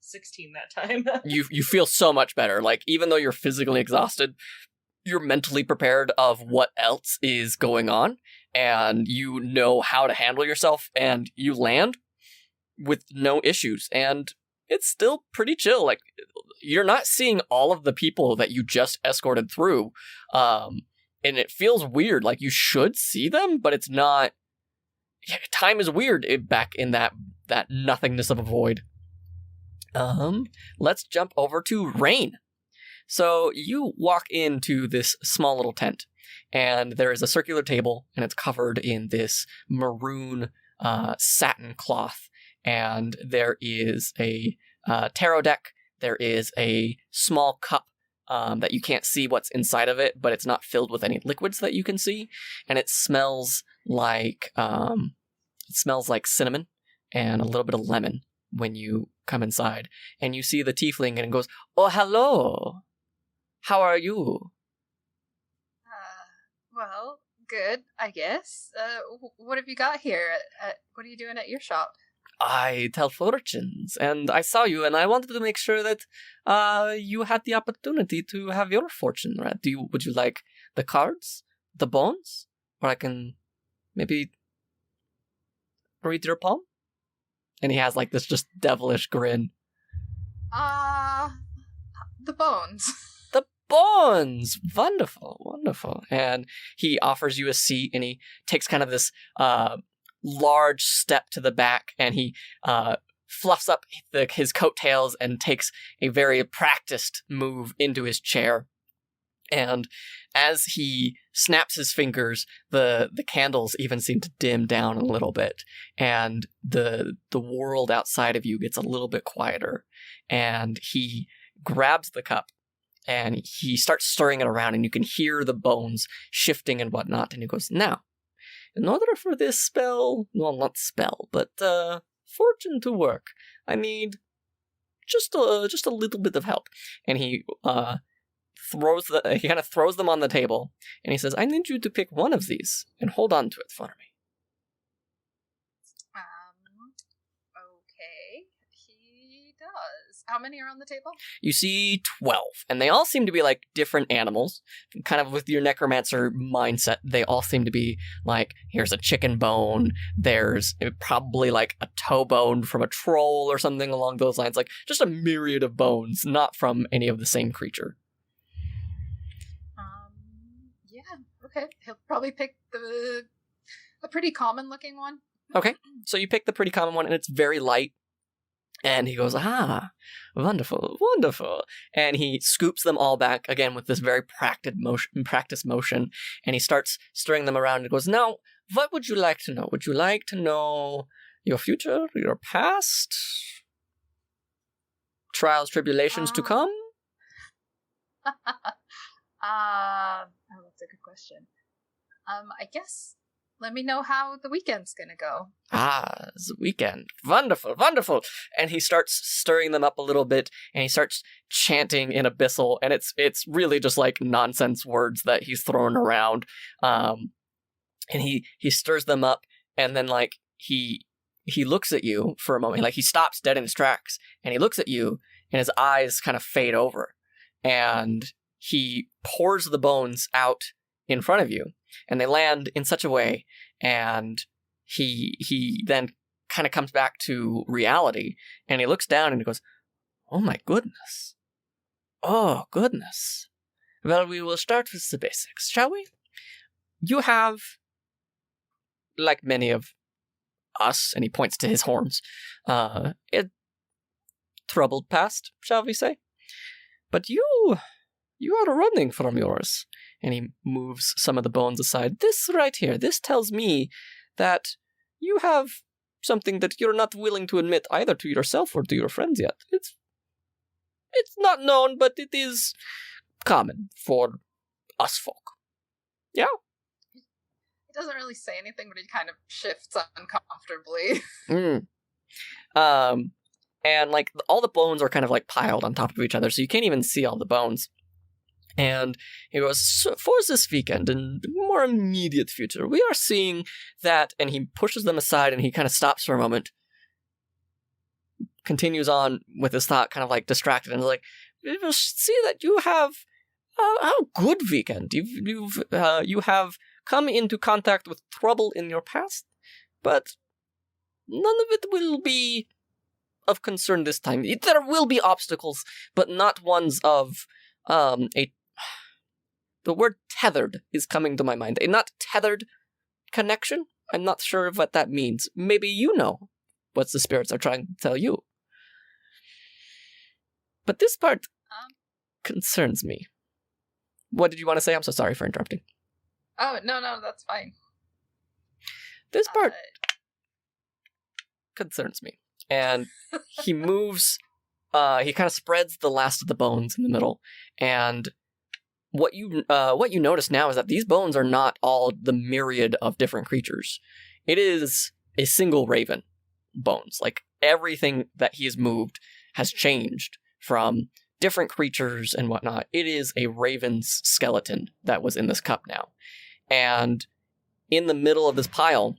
16 that time. You feel so much better. Like, even though you're physically exhausted, you're mentally prepared of what else is going on, and you know how to handle yourself, and you land with no issues, and it's still pretty chill. Like, you're not seeing all of the people that you just escorted through, and it feels weird. Like, you should see them, but it's not. Time is weird back in that nothingness of a void. Let's jump over to Rain. So you walk into this small little tent, and there is a circular table, and it's covered in this maroon satin cloth, and there is a tarot deck. There is a small cup that you can't see what's inside of it, but it's not filled with any liquids that you can see, and it smells like cinnamon and a little bit of lemon when you come inside, and you see the tiefling, and it goes, "Oh, hello. how are you? Well, good, I guess. What have you got here? What are you doing at your shop? I tell fortunes, and I saw you, and I wanted to make sure that you had the opportunity to have your fortune read. Would you like the cards, the bones, or I can maybe read your palm? And he has like this just devilish grin. The bones. The bones! Wonderful, wonderful. And he offers you a seat, and he takes kind of this large step to the back, and he fluffs up his coattails and takes a very practiced move into his chair. And as he snaps his fingers, the candles even seem to dim down a little bit, and the world outside of you gets a little bit quieter. And he grabs the cup, and he starts stirring it around, and you can hear the bones shifting and whatnot. And he goes, "Now, in order for this spell, well, not spell, but fortune to work, I need just a little bit of help." And he throws them on the table, and he says, "I need you to pick one of these and hold on to it for me." Okay, he does. How many are on the table? You see 12, and they all seem to be like different animals. Kind of with your necromancer mindset, they all seem to be like, here's a chicken bone, there's probably like a toe bone from a troll or something along those lines, like just a myriad of bones, not from any of the same creature. Yeah, okay. He'll probably pick the pretty common looking one. Okay, so you pick the pretty common one, and it's very light. And he goes, wonderful, wonderful. And he scoops them all back, again, with this very practiced motion. And he starts stirring them around and goes, "Now, what would you like to know? Would you like to know your future, your past, trials, tribulations to come?" That's a good question. I guess let me know how the weekend's gonna go. The weekend. Wonderful, wonderful. And he starts stirring them up a little bit, and he starts chanting in Abyssal, and it's really just like nonsense words that he's throwing around. And he stirs them up, and then like he looks at you for a moment, like he stops dead in his tracks, and he looks at you, and his eyes kind of fade over, and he pours the bones out in front of you, and they land in such a way, and he then kind of comes back to reality, and he looks down and he goes, "Oh my goodness. Oh goodness. Well, we will start with the basics, shall we? You have, like many of us," and he points to his horns, "a troubled past, shall we say? But you are running from yours." And he moves some of the bones aside. "This right here, this tells me that you have something that you're not willing to admit either to yourself or to your friends yet. It's not known, but it is common for us folk. Yeah?" He doesn't really say anything, but he kind of shifts uncomfortably. And like all the bones are kind of like piled on top of each other, so you can't even see all the bones. And he goes, "So for this weekend and more immediate future, we are seeing that," and he pushes them aside and he kind of stops for a moment, continues on with his thought, kind of like distracted, and is like, "We will see that you have a good weekend. You have come into contact with trouble in your past, but none of it will be of concern this time. There will be obstacles, but not ones of the word tethered is coming to my mind. A not tethered connection? I'm not sure of what that means. Maybe you know what the spirits are trying to tell you. But this part concerns me." What did you want to say? I'm so sorry for interrupting. Oh, no, that's fine. This part concerns me. And he moves, he kind of spreads the last of the bones in the middle, and what you notice now is that these bones are not all the myriad of different creatures. It is a single raven bones. Like everything that he has moved has changed from different creatures and whatnot. It is a raven's skeleton that was in this cup now. And in the middle of this pile,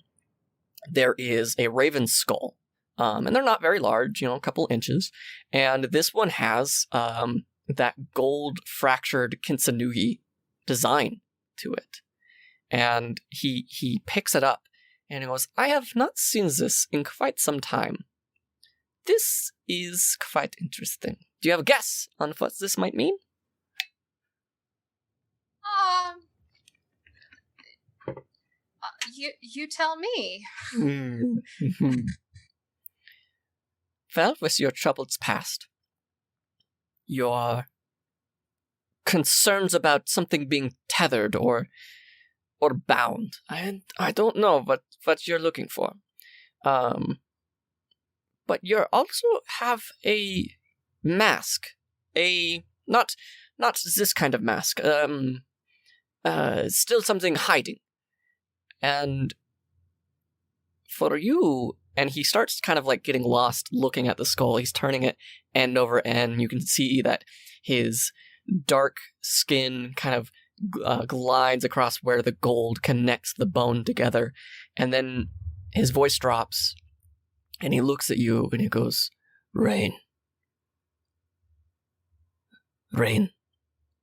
there is a raven's skull. And they're not very large, a couple inches. And this one has that gold fractured kintsugi design to it. And he picks it up and he goes, I have not seen this in quite some time. This is quite interesting. Do you have a guess on what this might mean? You tell me. Well, with your troubles past, your concerns about something being tethered or bound, I don't know what you're looking for. But you also have a mask, not this kind of mask. Still something hiding. And for you, and he starts kind of like getting lost looking at the skull. He's turning it end over end. You can see that his dark skin kind of glides across where the gold connects the bone together. And then his voice drops, and he looks at you, and he goes, Rain,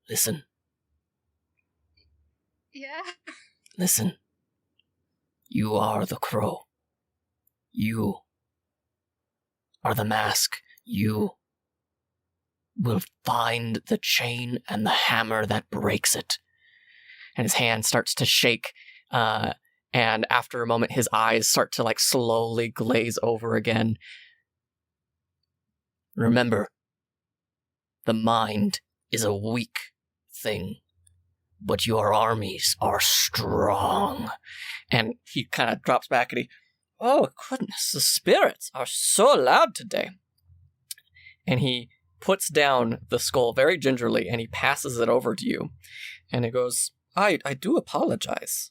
listen. Yeah? Listen. You are the crow. You are the mask. You will find the chain and the hammer that breaks it. And his hand starts to shake, and after a moment his eyes start to like slowly glaze over again. Remember, the mind is a weak thing, but your armies are strong. And he kind of drops back and oh goodness, the spirits are so loud today. And he puts down the skull very gingerly and he passes it over to you. And he goes, I do apologize.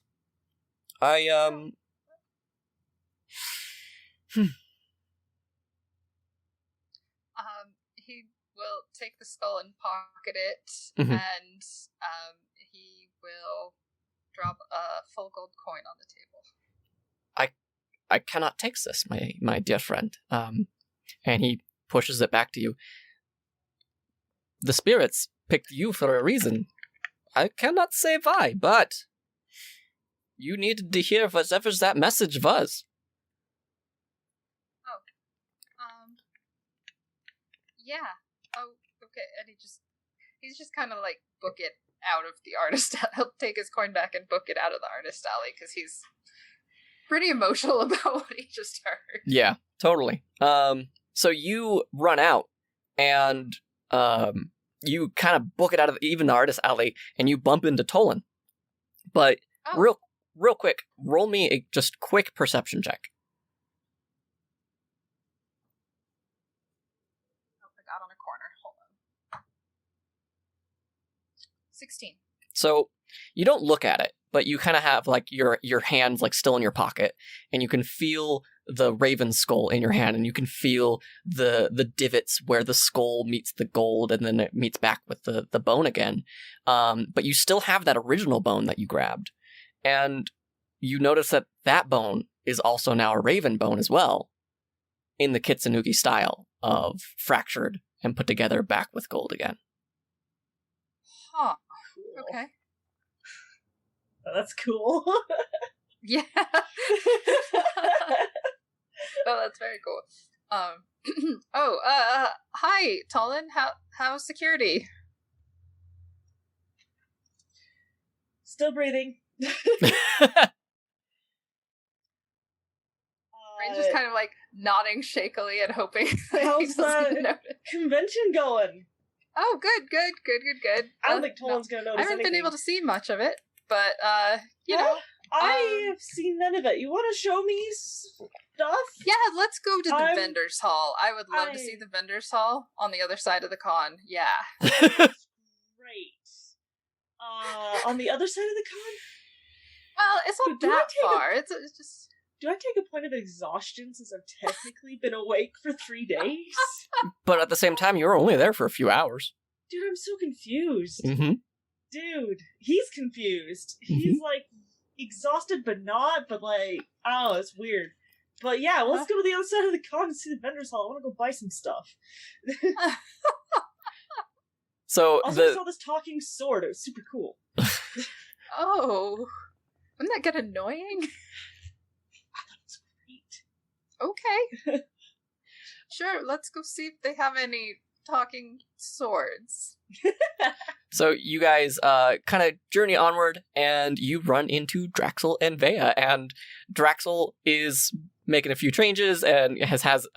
He will take the skull and pocket it, Mhm. and he will drop a full gold coin on the table. I cannot take this, my dear friend. And he pushes it back to you. The spirits picked you for a reason. I cannot say why, but you needed to hear whatever that message was. Yeah. Oh, okay. And he's just kind of like book it out of the artist. He'll take his coin back and book it out of the artist alley because he's pretty emotional about what he just heard. Yeah, totally. So you run out and you kind of book it out of even the artist alley and you bump into Tolan. But real quick, roll me a just quick perception check. I got on a corner. Hold on. 16. So you don't look at it, but you kind of have like your hands like still in your pocket, and you can feel the raven skull in your hand, and you can feel the divots where the skull meets the gold, and then it meets back with the bone again. But you still have that original bone that you grabbed, and you notice that bone is also now a raven bone as well, in the Kitsunuki style of fractured and put together back with gold again. Huh. Cool. Okay. Oh, that's cool. Yeah. Oh, that's very cool. Hi, Tolan. How's security? Still breathing. Rain's just kind of like nodding shakily and hoping that he How's doesn't that notice. convention going? Oh, good. I don't think Tolan's gonna notice I haven't anything. been able to see much of it, but you know. I have seen none of it. You want to show me stuff? Yeah, let's go to the I'm- vendors hall. I would love to see the vendors hall on the other side of the con. Yeah. Great. On the other side of the con? Well, it's not Do I that take a- far. It's just. Do I take a point of exhaustion since I've technically been awake for 3 days? But at the same time, you were only there for a few hours. Dude, I'm so confused. Mm-hmm. Dude, he's confused. He's like exhausted but not, but like, oh, it's weird. But yeah, let's go to the other side of the con and see the vendors hall. I want to go buy some stuff. So also, I saw this talking sword. It was super cool. Oh, wouldn't that get annoying? I thought it was great. Okay. Sure, let's go see if they have any talking swords. So you guys kind of journey onward, and you run into Draxel and Vea, and Draxel is making a few changes and has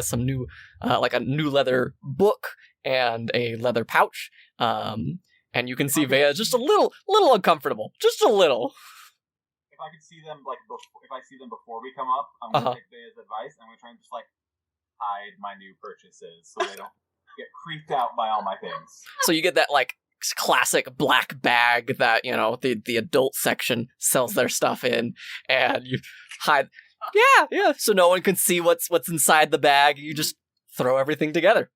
some new like a new leather book and a leather pouch, and you can see Vea just a little uncomfortable, just a little. If I could see them if I see them before we come up, I'm gonna take Vea's advice. I'm gonna try and just like hide my new purchases so they don't get creeped out by all my things. So you get that like classic black bag that, you know, the adult section sells their stuff in, and you hide. Yeah. So no one can see what's inside the bag. You just throw everything together.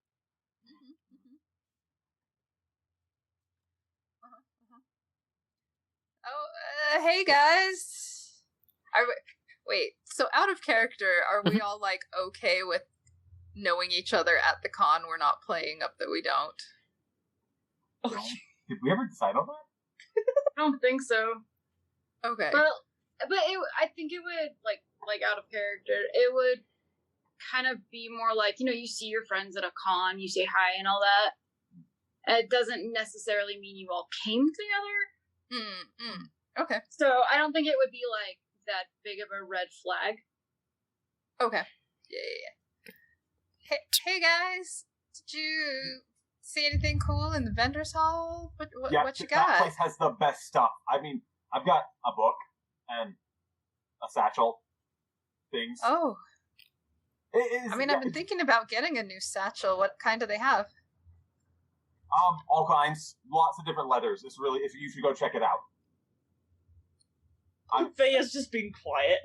Oh, hey guys. Wait. So out of character, are we all like okay with knowing each other at the con? We're not playing up that we don't. Okay. Did we ever decide on that? I don't think so. Okay. But I think it would like out of character. It would kind of be more like, you know, you see your friends at a con, you say hi and all that. And it doesn't necessarily mean you all came together. Okay. So I don't think it would be like that big of a red flag. Okay. Yeah. Hey guys, did you see anything cool in the vendors hall? What you got? That place has the best stuff. I mean, I've got a book and a satchel. Things. Oh. I've been yeah, thinking about getting a new satchel. What kind do they have? All kinds, lots of different leathers. It's really, if you should go check it out. Vea's just being quiet.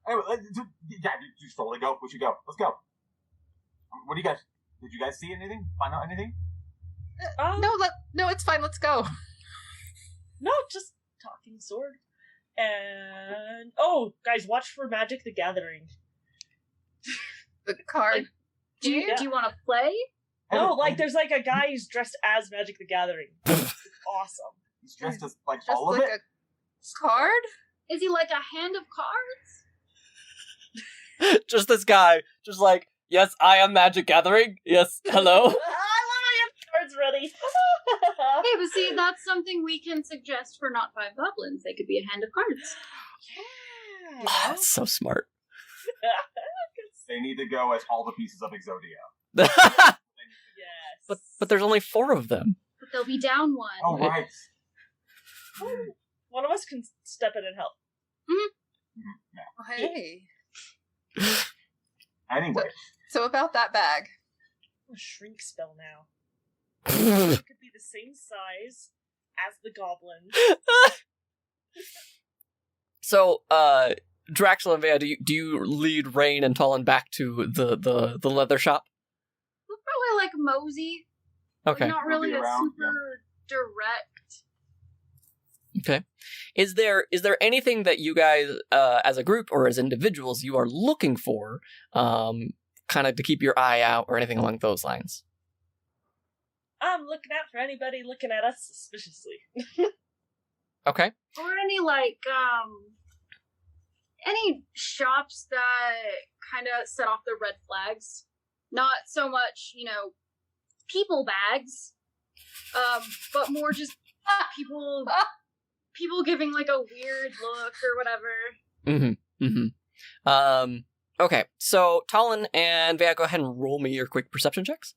Anyway, you should totally go. We should go. Let's go. What do you guys? Did you guys see anything? Find out anything? No, it's fine. Let's go. No, just talking sword. And guys, watch for Magic the Gathering. The card. Do you want to play? No, like there's like a guy who's dressed as Magic the Gathering. It's awesome. He's dressed as like Just all of like it. a card. Is he like a hand of cards? Just this guy, just like, yes, I am Magic Gathering. Yes, hello. I love how you have cards ready. Hey, but see, that's something we can suggest for Not Five Goblins. They could be a hand of cards. Yeah. That's so smart. They need to go as all the pieces of Exodia. Yes. But there's only 4 of them. But they'll be down one. Oh right. One of us can step in and help. Yeah. Oh, hey. Anyway. So about that bag. A shrink spell now. It could be the same size as the goblin. So, Draxel and Vea, do you lead Rain and Talon back to the leather shop? We'll probably like mosey. Okay. Not really a Around, super direct. Okay. Is there anything that you guys, as a group or as individuals, you are looking for, kind of to keep your eye out or anything along those lines? I'm looking out for anybody looking at us suspiciously. Okay. Or any like any shops that kind of set off the red flags. Not so much, you know, people bags, but more just people giving like a weird look or whatever. Okay, so Talon and Vea, go ahead and roll me your quick perception checks.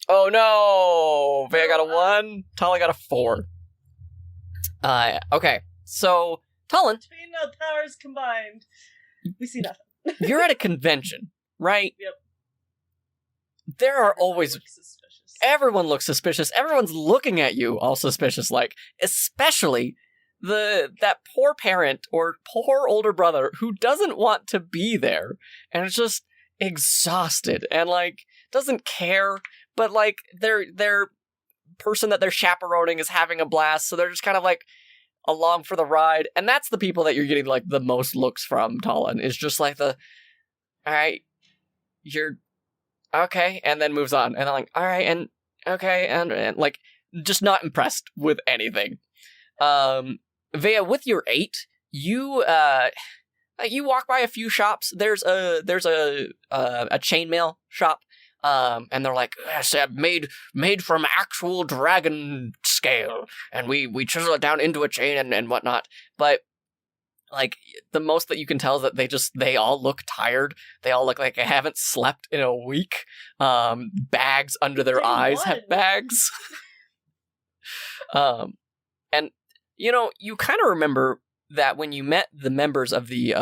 Oh no! Vea got a 1, Talon got a 4. Okay, so Talon, Between the powers combined, we see nothing. you're at a convention, right? Yep. There are always... Looks suspicious. Everyone looks suspicious. Everyone's looking at you all suspicious, like, especially that poor parent or poor older brother who doesn't want to be there and is just exhausted and like doesn't care, but like their person that they're chaperoning is having a blast, so they're just kind of like along for the ride. And that's the people that you're getting like the most looks from, Talon, is just like the, all right, you're okay, and then moves on, and then like, all right, and okay, and like just not impressed with anything. Vea, with your 8, you walk by a few shops. There's a chainmail shop, and they're like, yes, made from actual dragon scale, and we chisel it down into a chain and whatnot. But like the most that you can tell is that they all look tired. They all look like they haven't slept in a week. Bags under their eyes have bags. And you know, you kind of remember that when you met the members of the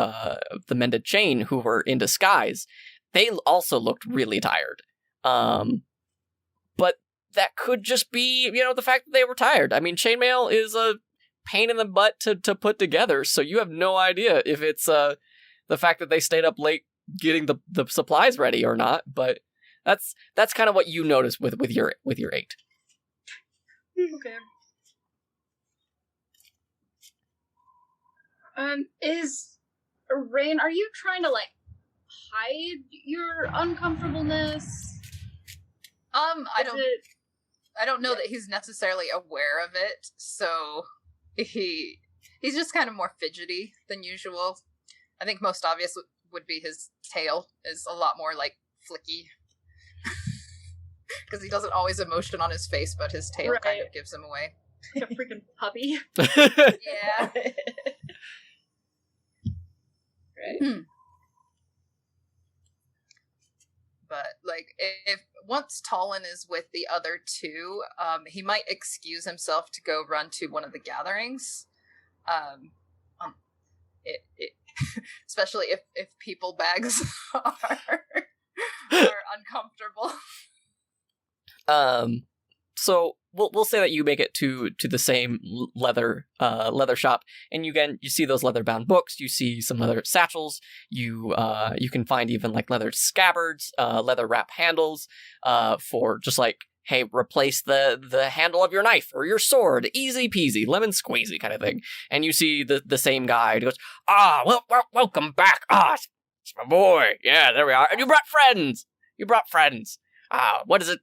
Mended Chain who were in disguise, they also looked really tired. But that could just be, you know, the fact that they were tired. I mean, chainmail is a pain in the butt to put together, so you have no idea if it's the fact that they stayed up late getting the supplies ready or not. But that's kind of what you notice with your 8. Okay. Is Rain, are you trying to like hide your uncomfortableness? I don't know that he's necessarily aware of it, so he's just kind of more fidgety than usual. I think most obvious would be his tail is a lot more like flicky. Because he doesn't always emotion on his face, but his tail kind of gives him away. Like a freaking puppy. Yeah. Right. But like, if once Talon is with the other 2, he might excuse himself to go run to one of the gatherings. Especially if people bags are uncomfortable. So we'll say that you make it to the same leather shop, and you see those leather bound books. You see some leather satchels. You can find even like leather scabbards, leather wrap handles, for just like, hey, replace the handle of your knife or your sword, easy peasy, lemon squeezy kind of thing. And you see the same guy who goes, welcome back. It's my boy. Yeah, there we are. And you brought friends. What is it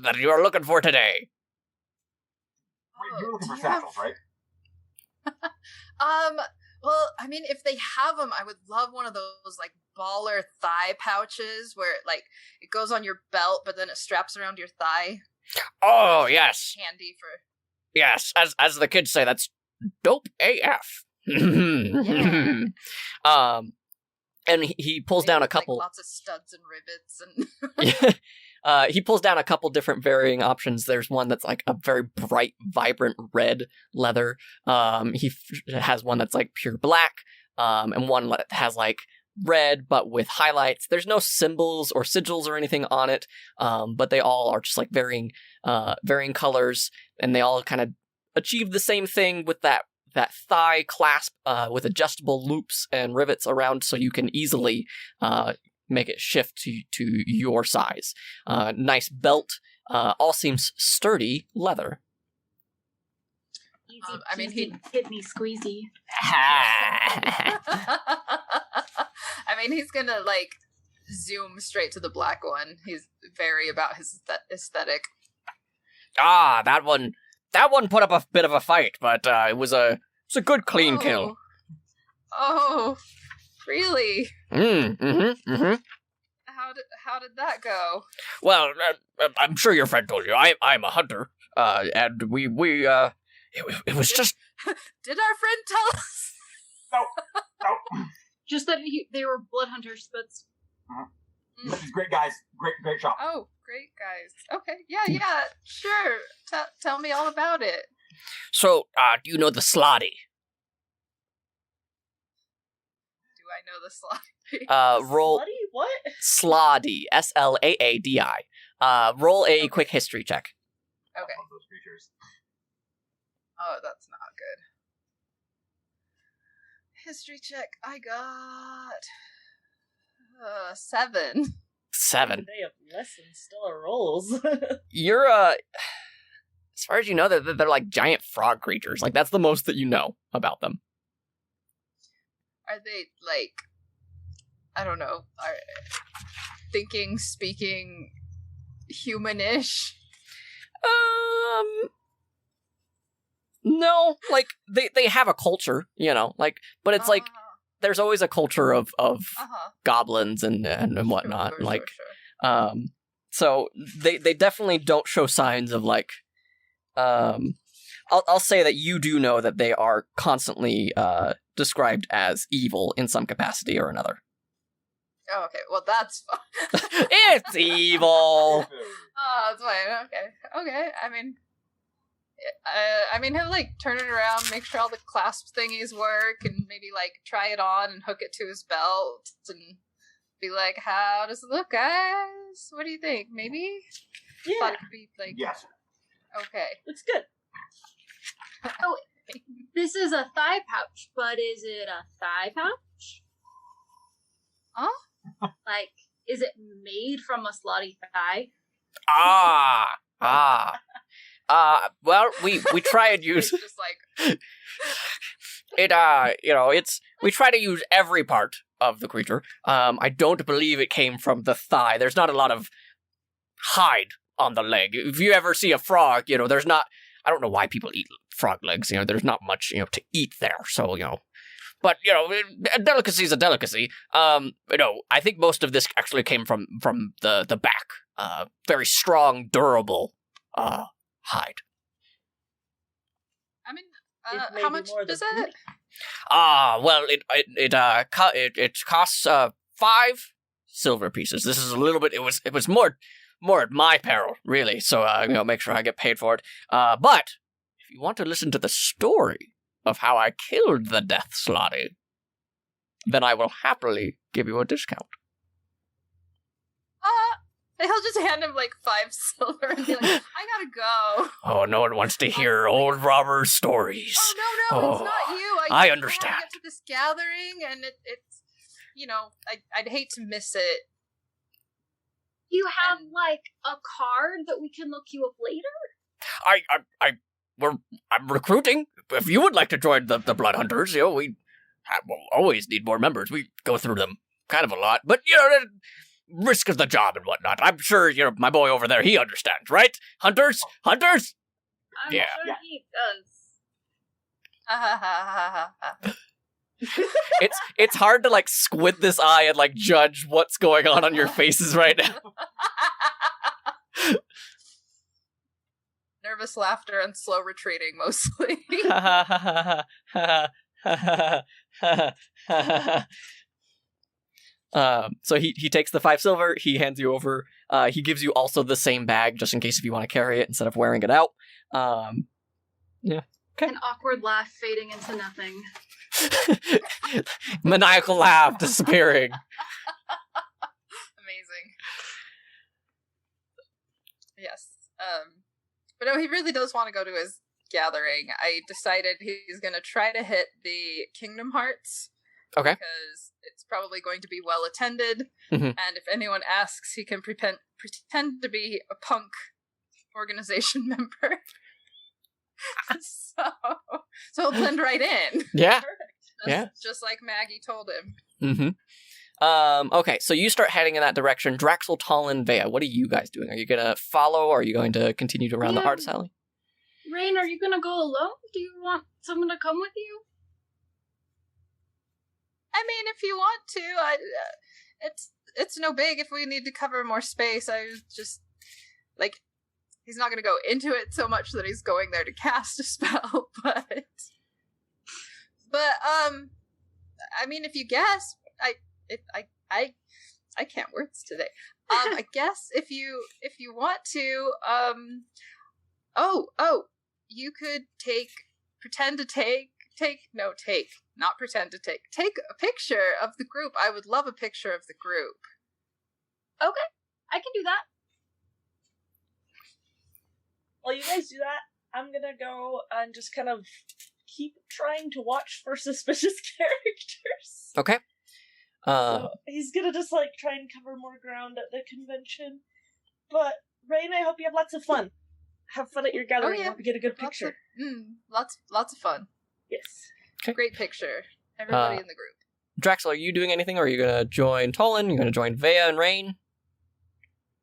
that you are looking for today? Wait, you're looking for satchels, right? Well, I mean, if they have them, I would love one of those like baller thigh pouches where it goes on your belt, but then it straps around your thigh. Oh, yes. Handy for. Yes, as the kids say, that's dope AF. Yeah. And he pulls down a couple. Like lots of studs and rivets and. He pulls down a couple different varying options. There's one that's like a very bright, vibrant red leather. He has one that's like pure black, and one that has like red but with highlights. There's no symbols or sigils or anything on it, but they all are just like varying colors, and they all kind of achieve the same thing with that thigh clasp with adjustable loops and rivets around, so you can easily make it shift to your size. Nice belt. All seems sturdy leather. Easy I mean, he hit me squeezy. I mean, he's gonna like zoom straight to the black one. He's very about his aesthetic. That one put up a bit of a fight, but it was a good clean kill. Oh, really? Mm-hmm. How did that go? Well, I'm sure your friend told you. I'm a hunter, and we it was just. Did our friend tell us? No. Just that they were blood hunters, but. These great guys, great shop. Oh, great guys. Okay, yeah, sure. Tell me all about it. So, do you know the Slotty? Do I know the Slotty? Roll. Slutty? What? Slotty. Slaadi. Roll a quick history check. Okay. Those creatures. Oh, that's not good. History check. I got 7. 7. They have less than stellar rolls. You're as far as you know, they're like giant frog creatures. Like that's the most that you know about them. Are they like, I don't know, are thinking, speaking, humanish? No, like they have a culture, you know, like, but it's like there's always a culture of goblins and whatnot, Sure, like, sure. so they definitely don't show signs of like, I'll say that you do know that they are constantly described as evil in some capacity or another. Oh, okay. Well, that's fine. It's evil. Oh, that's fine. Okay. I mean, he'll like turn it around, make sure all the clasp thingies work, and maybe like try it on and hook it to his belt, and be like, "How does it look, guys? What do you think? Maybe?" Yeah, Thought it could be like, Yes. okay. looks good. This is a thigh pouch, but is it a thigh pouch? Huh? Like, is it made from a slutty thigh? Well, we try and use It's just like, it. We try to use every part of the creature. I don't believe it came from the thigh. There's not a lot of hide on the leg. If you ever see a frog, there's not. I don't know why people eat frog legs. There's not much, to eat there. So, but a delicacy is a delicacy. I think most of this actually came from the back. Very strong, durable hide. I mean, It may how be much more does than it? Well, it costs 5 silver pieces. This is a little bit. It was more at my peril, really. So make sure I get paid for it. But if you want to listen to the story of how I killed the Death Slotty, then I will happily give you a discount. He'll just hand him like 5 silver and be like, "I gotta go." Oh, no one wants to hear old robbers' stories. Oh no, it's not you. I I understand. want to get to this gathering, and it's I'd hate to miss it. You have, like, a card that we can look you up later? I'm recruiting. If you would like to join the Blood Hunters, we'll always need more members. We go through them kind of a lot, but risk of the job and whatnot. I'm sure my boy over there. He understands, right? Hunters. I'm Yeah. sure he does. It's hard to like squint this eye and like judge what's going on your faces right now. Nervous laughter and slow retreating, mostly. So he takes the 5 silver, he hands you over, he gives you also the same bag, just in case if you want to carry it instead of wearing it out. Yeah. Okay. An awkward laugh fading into nothing. Maniacal laugh disappearing. Amazing. Yes. But no, he really does want to go to his gathering. I decided he's going to try to hit the Kingdom Hearts. Okay. Because it's probably going to be well attended. Mhm. And if anyone asks, he can pretend to be a punk organization member. So he'll blend right in. Yeah. Perfect. Just like Maggie told him. Mm-hmm. Okay, so you start heading in that direction. Draxel, Talon, Vea, what are you guys doing? Are you going to follow, or are you going to continue to round the artist alley? Rain, are you gonna go alone? Do you want someone to come with you? I mean, if you want to, it's no big. If we need to cover more space, I just he's not going to go into it so much that he's going there to cast a spell, but I mean, if you guess, I can't words today. I guess if you want to, you could take a picture of the group. I would love a picture of the group. Okay, I can do that. While you guys do that, I'm gonna go and just kind of keep trying to watch for suspicious characters. Okay. So he's gonna just like try and cover more ground at the convention. But Rain, I hope you have lots of fun. Have fun at your gathering. yeah. Hope you get a good picture. Lots of fun. Yes. Okay. Great picture. Everybody in the group. Draxel, are you doing anything, or are you gonna join Tolan? You're gonna join Vea and Rain?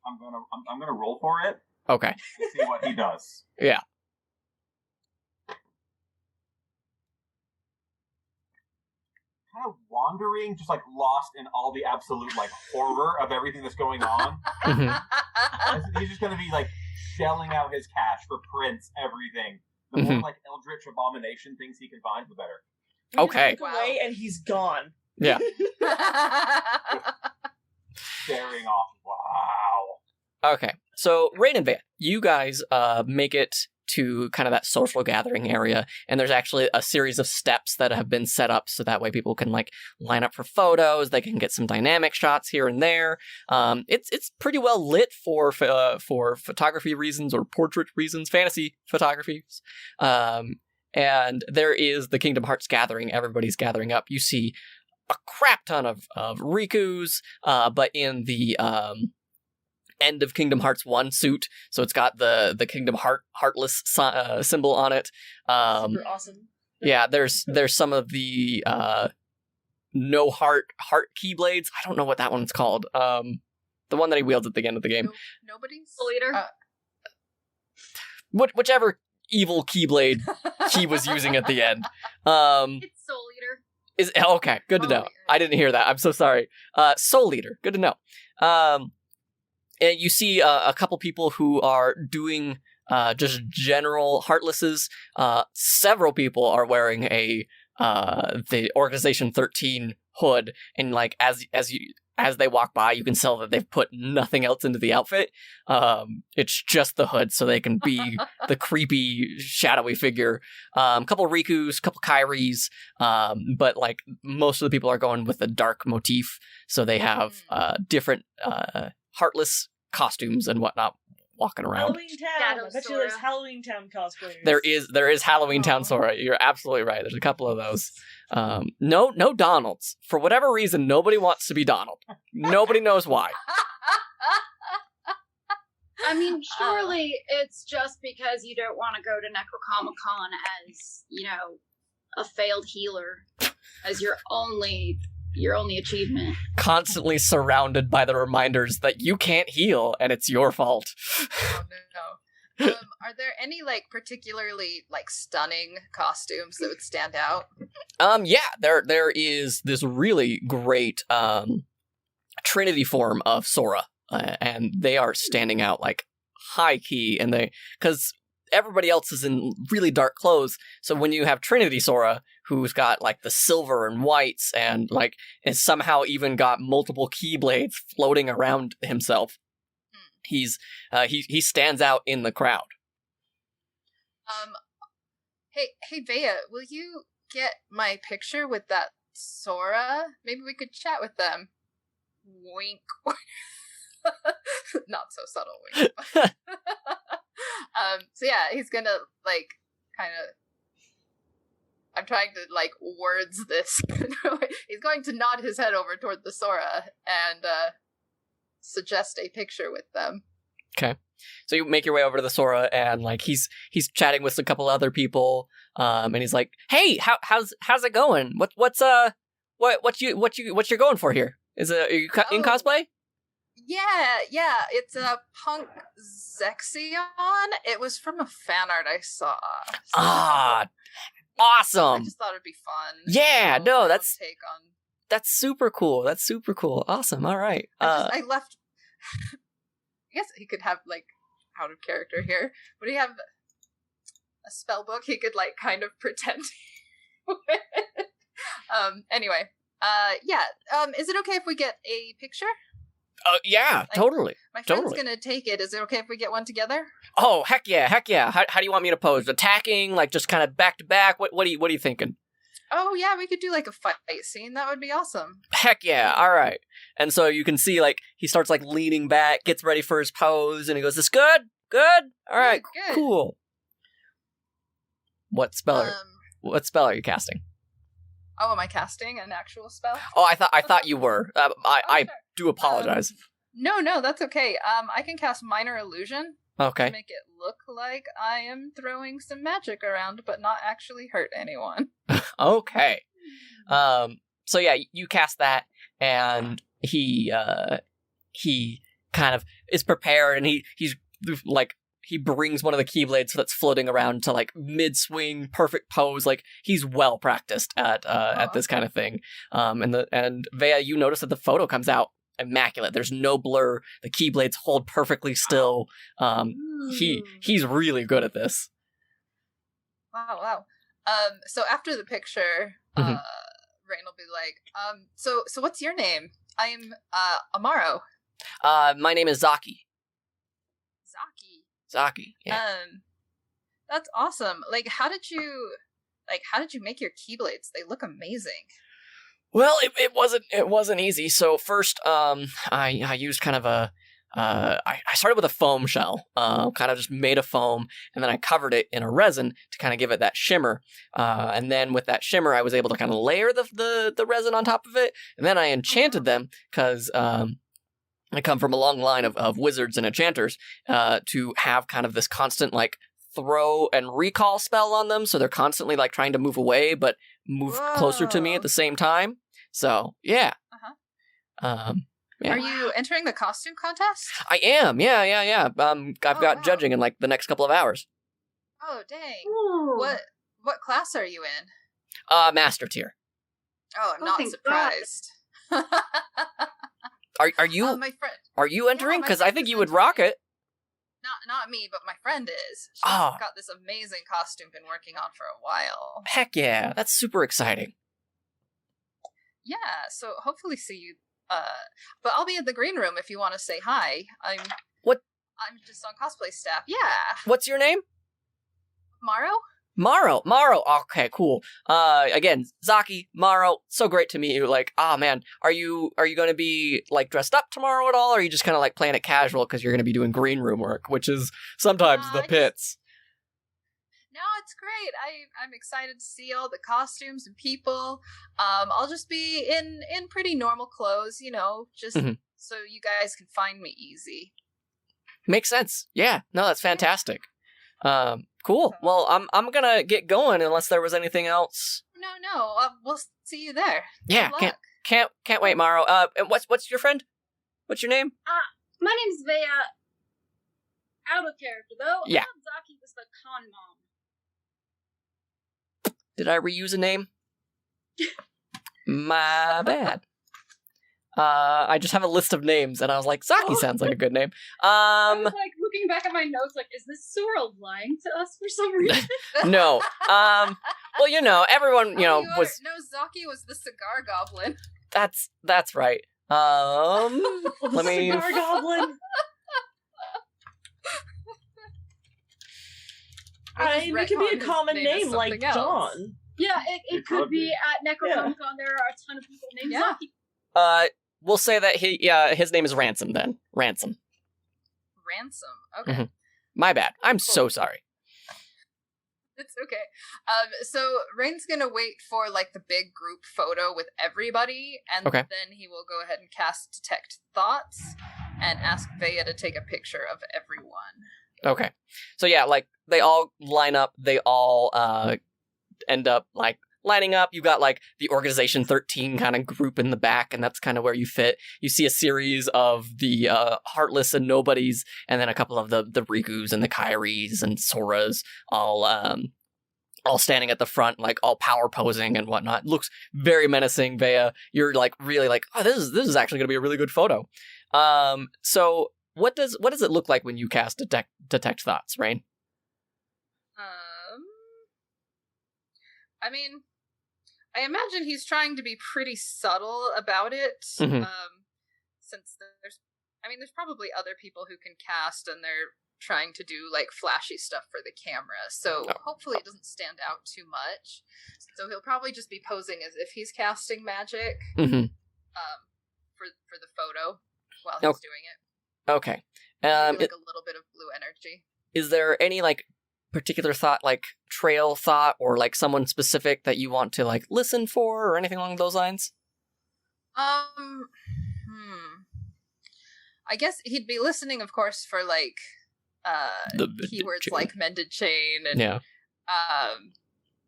I'm gonna roll for it. Okay. And see what he does. Yeah. Kind of wandering, just like lost in all the absolute like horror of everything that's going on. He's just gonna be like shelling out his cash for prints, everything. The more like eldritch abomination things he can find, the better. Okay. Look away and he's gone. Yeah. Staring off. Wow. Okay. So, Rain and Vea, you guys make it to kind of that social gathering area, and there's actually a series of steps that have been set up so that way people can like line up for photos. They can get some dynamic shots here and there. It's pretty well lit for photography reasons or portrait reasons, fantasy photographies. And there is the Kingdom Hearts gathering. Everybody's gathering up. You see a crap ton of Rikus, but in the end of Kingdom Hearts 1 suit, so it's got the Kingdom Heartless symbol on it. Super awesome. Yeah, there's some of the no heart keyblades. I don't know what that one's called. The one that he wields at the end of the game. Nobody's Leader. Whichever evil keyblade he was using at the end. It's Soul Eater. Is okay, good to know. I didn't hear that. I'm so sorry. Soul Eater, good to know. And you see a couple people who are doing just general Heartlesses. Several people are wearing the Organization 13 hood, and like as they walk by, you can tell that they've put nothing else into the outfit. It's just the hood, so they can be the creepy, shadowy figure. Couple Rikus, couple Kairis, but like most of the people are going with the dark motif, so they have different Heartless costumes and whatnot walking around. Halloween Town. I bet you there's Halloween Town cosplayers. There is Halloween Town Sora. You're absolutely right. There's a couple of those. No Donalds. For whatever reason, nobody wants to be Donald. Nobody knows why. I mean, surely it's just because you don't want to go to NecronomiCon as, a failed healer as your only achievement. Constantly surrounded by the reminders that you can't heal and it's your fault. Oh no. Are there any like particularly like stunning costumes that would stand out? Yeah, there is this really great Trinity form of Sora, and they are standing out like high key, and because everybody else is in really dark clothes, so when you have Trinity Sora, who's got like the silver and whites, and like has somehow even got multiple keyblades floating around himself, he stands out in the crowd. Hey Vea, will you get my picture with that Sora? Maybe we could chat with them. Wink. Not so subtle wink. So yeah, he's gonna like kind of. I'm trying to like words this. He's going to nod his head over toward the Sora and suggest a picture with them. Okay, so you make your way over to the Sora, and like he's chatting with a couple other people, and he's like, "Hey, how's it going? What's you're going for here? Are you in cosplay?" Yeah, it's a punk Zexion. It was from a fan art I saw. So awesome. I just thought it'd be fun. Yeah, no, that's take on. That's super cool. Awesome. All right. I left. I guess he could have like out of character here. Would he have a spell book he could like kind of pretend with? Anyway. Is it okay if we get a picture? Yeah, totally. My friend's gonna take it. Is it okay if we get one together? Oh, heck yeah. How do you want me to pose? Attacking, like just kind of back to back? What are you thinking? Oh yeah, we could do like a fight scene. That would be awesome. Heck yeah, alright. And so you can see like he starts like leaning back, gets ready for his pose, and he goes, "This good? Good? Alright, Good. Cool." What speller? what spell are you casting? Oh, am I casting an actual spell? Oh, I thought you were. I Sure. do apologize. No, that's okay. I can cast Minor Illusion to Okay. make it look like I am throwing some magic around, but not actually hurt anyone. Okay. So yeah, you cast that, and he kind of is prepared, and he's like, he brings one of the Keyblades that's floating around to like mid-swing, perfect pose. Like he's well practiced at this kind of thing. And Vea, you notice that the photo comes out immaculate. There's no blur. The Keyblades hold perfectly still. He's really good at this. Wow. So after the picture, Mhm. Rain will be like, so what's your name? I'm Amaro. My name is Zaki. Zaki. Yeah. That's awesome. Like, how did you make your Keyblades? They look amazing. Well, it wasn't easy. So first, I used kind of I started with a foam shell, kind of just made a foam, and then I covered it in a resin to kind of give it that shimmer. And then with that shimmer, I was able to kind of layer the resin on top of it, and then I enchanted them because I come from a long line of wizards and enchanters to have kind of this constant like throw and recall spell on them, so they're constantly like trying to move away but move closer to me at the same time. So yeah. Yeah. Are you entering the costume contest? I am. Yeah. I've got wow. judging in like the next couple of hours. Oh dang! Ooh. What class are you in? Master tier. Oh, I'm Oh, not thank surprised. Are you my friend? are you entering? my Because I friend think is you would entering. rock it. Not me, but my friend is. She's Ah. got this amazing costume been working on for a while. Heck yeah, that's super exciting. Yeah, so hopefully see you. But I'll be in the green room if you want to say hi. I'm just on cosplay staff. Yeah, What's your name? Maro. Maro. Okay, cool. Again, Zaki, Maro, so great to meet you. Like, man, are you going to be like dressed up tomorrow at all? Or are you just kind of like playing it casual because you're going to be doing green room work, which is sometimes the pits. No, it's great. I'm excited to see all the costumes and people. I'll just be in pretty normal clothes, just Mhm. so you guys can find me easy. Makes sense. Yeah. No, that's fantastic. Cool. Well, I'm gonna get going unless there was anything else. No. We'll see you there. Yeah. Good luck. Can't wait, Maro. And what's your friend? What's your name? My name's Vea. Out of character, though. Yeah. I thought Zaki was the con mom. Did I reuse a name? My bad. I just have a list of names, and I was like, Zaki sounds like a good name. I was like looking back at my notes, like, is this Sora lying to us for some reason? No. Well, everyone, was. No, Zaki was the cigar goblin. That's right. Let me. Cigar Goblin. It could be a common name like John. Yeah, it could be at NecronomiCon. There are a ton of people named Zaki. We'll say that his name is Ransom then. Ransom. Okay. Mhm. My bad. I'm so sorry. It's okay. So Rain's gonna wait for like the big group photo with everybody, and Okay. then he will go ahead and cast Detect Thoughts and ask Vea to take a picture of everyone. Okay. So yeah, like they all line up, they all end up like lining up. You got like the Organization 13 kind of group in the back, and that's kind of where you fit. You see a series of the Heartless and Nobodies, and then a couple of the Rikus and the Kairis and Soras all standing at the front, like all power posing and whatnot. Looks very menacing, Vea. You're like really like, oh, this is actually gonna be a really good photo. So what does it look like when you cast Detect Thoughts, Rain? I mean, I imagine he's trying to be pretty subtle about it. Mhm. Since there's probably other people who can cast, and they're trying to do like flashy stuff for the camera. So hopefully it doesn't stand out too much. So he'll probably just be posing as if he's casting magic. Mm-hmm. For the photo while he's doing it. Okay. Maybe, like a little bit of blue energy. Is there any like particular thought, like trail thought, or like someone specific that you want to like listen for, or anything along those lines? I guess he'd be listening, of course, for like The keywords chain. like mended chain and Yeah.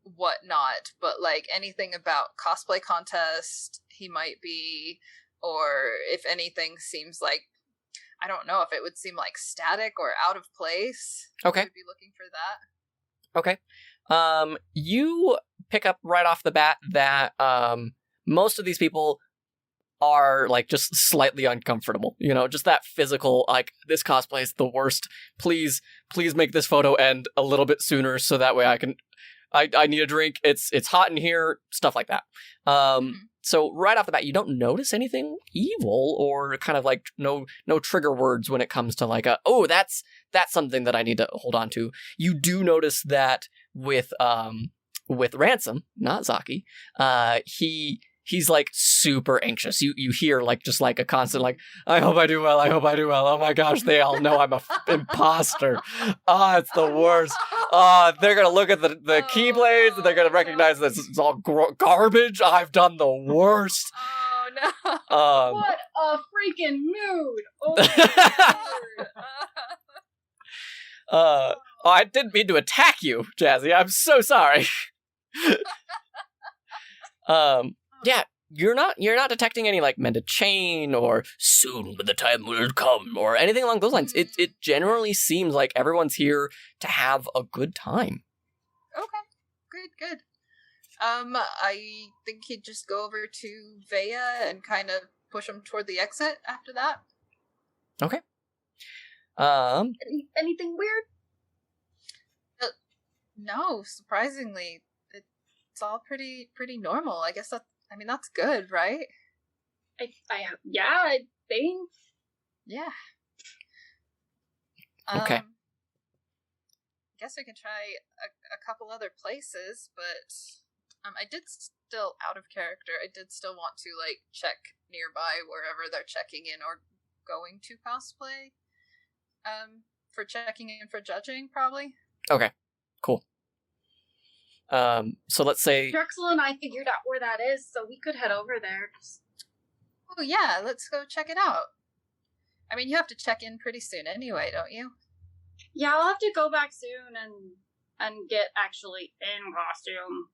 whatnot. But like anything about cosplay contest, he might be, or if anything seems like, I don't know if it would seem like static or out of place. Okay. We'd be looking for that. Okay. You pick up right off the bat that most of these people are like just slightly uncomfortable. You know, just that physical, like, this cosplay is the worst. Please make this photo end a little bit sooner so that way I need a drink. It's hot in here, stuff like that. So right off the bat, you don't notice anything evil or kind of like no trigger words when it comes to like that's something that I need to hold on to. You do notice that with Ransom, not Zaki, he's like super anxious. You hear like just like a constant like, I hope I do well. Oh my gosh, they all know I'm a imposter. It's the worst. They're gonna look at the keyblades and they're gonna recognize this is all garbage. I've done the worst. Oh no. What a freaking mood! Oh my Lord. I didn't mean to attack you, Jazzy. I'm so sorry. Yeah, you're not detecting any like mended chain or soon the time will come or anything along those lines. It generally seems like everyone's here to have a good time. Okay, good. I think he'd just go over to Vea and kind of push him toward the exit after that. Okay. Anything weird? No, surprisingly, it's all pretty normal. I guess that's good, right? I think. Yeah. Okay. Guess we can try a couple other places, but I did still, out of character, I did still want to like check nearby wherever they're checking in or going to cosplay. For checking in for judging, probably. Okay. Cool. So let's say Drexel and I figured out where that is, so we could head over there. Oh yeah, let's go check it out. I mean, you have to check in pretty soon anyway, don't you? Yeah, I'll have to go back soon and get actually in costume.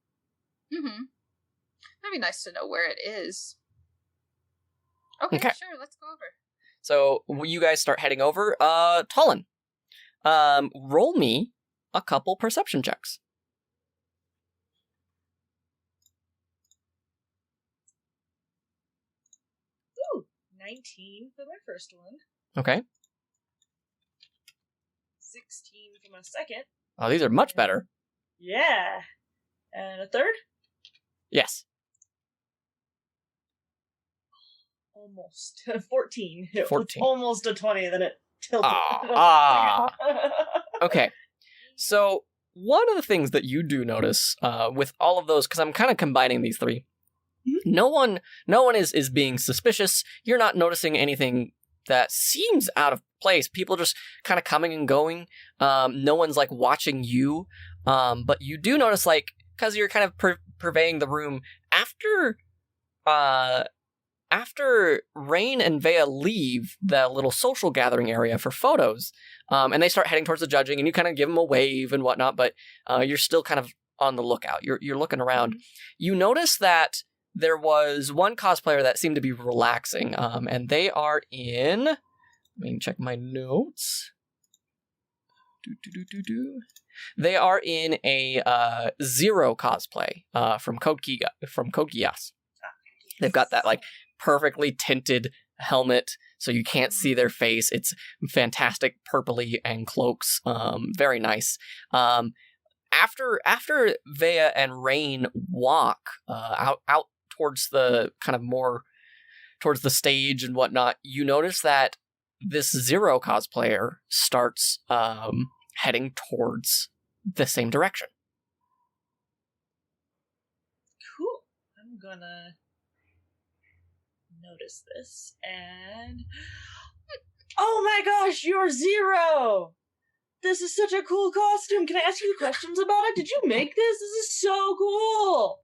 Mm-hmm. That'd be nice to know where it is. Okay, sure, let's go over. so you guys start heading over. Tollin, roll me a couple perception checks. 19 for my first one. Okay. 16 for my second. Oh, these are much better. Yeah. And a third? Yes. Almost. 14. It was 14. almost a 20, then it tilted. Okay. So one of the things that you do notice with all of those, because I'm kind of combining these three, no one is being suspicious. You're not noticing anything that seems out of place. People just kind of coming and going. No one's like watching you. But you do notice, like, because you're kind of purveying the room after Rain and Vea leave the little social gathering area for photos, and they start heading towards the judging, and you kind of give them a wave and whatnot, but you're still kind of on the lookout. You're looking around. You notice that there was one cosplayer that seemed to be relaxing, and they are in... Let me check my notes. They are in a Zero cosplay from Code Geass. They've got that like perfectly tinted helmet, so you can't see their face. It's fantastic purpley and cloaks. Very nice. After Vea and Rain walk out towards the kind of more towards the stage and whatnot, you notice that this Zero cosplayer starts heading towards the same direction. Cool. I'm gonna notice this and... Oh my gosh, you're Zero! This is such a cool costume. Can I ask you questions about it? Did you make this? This is so cool.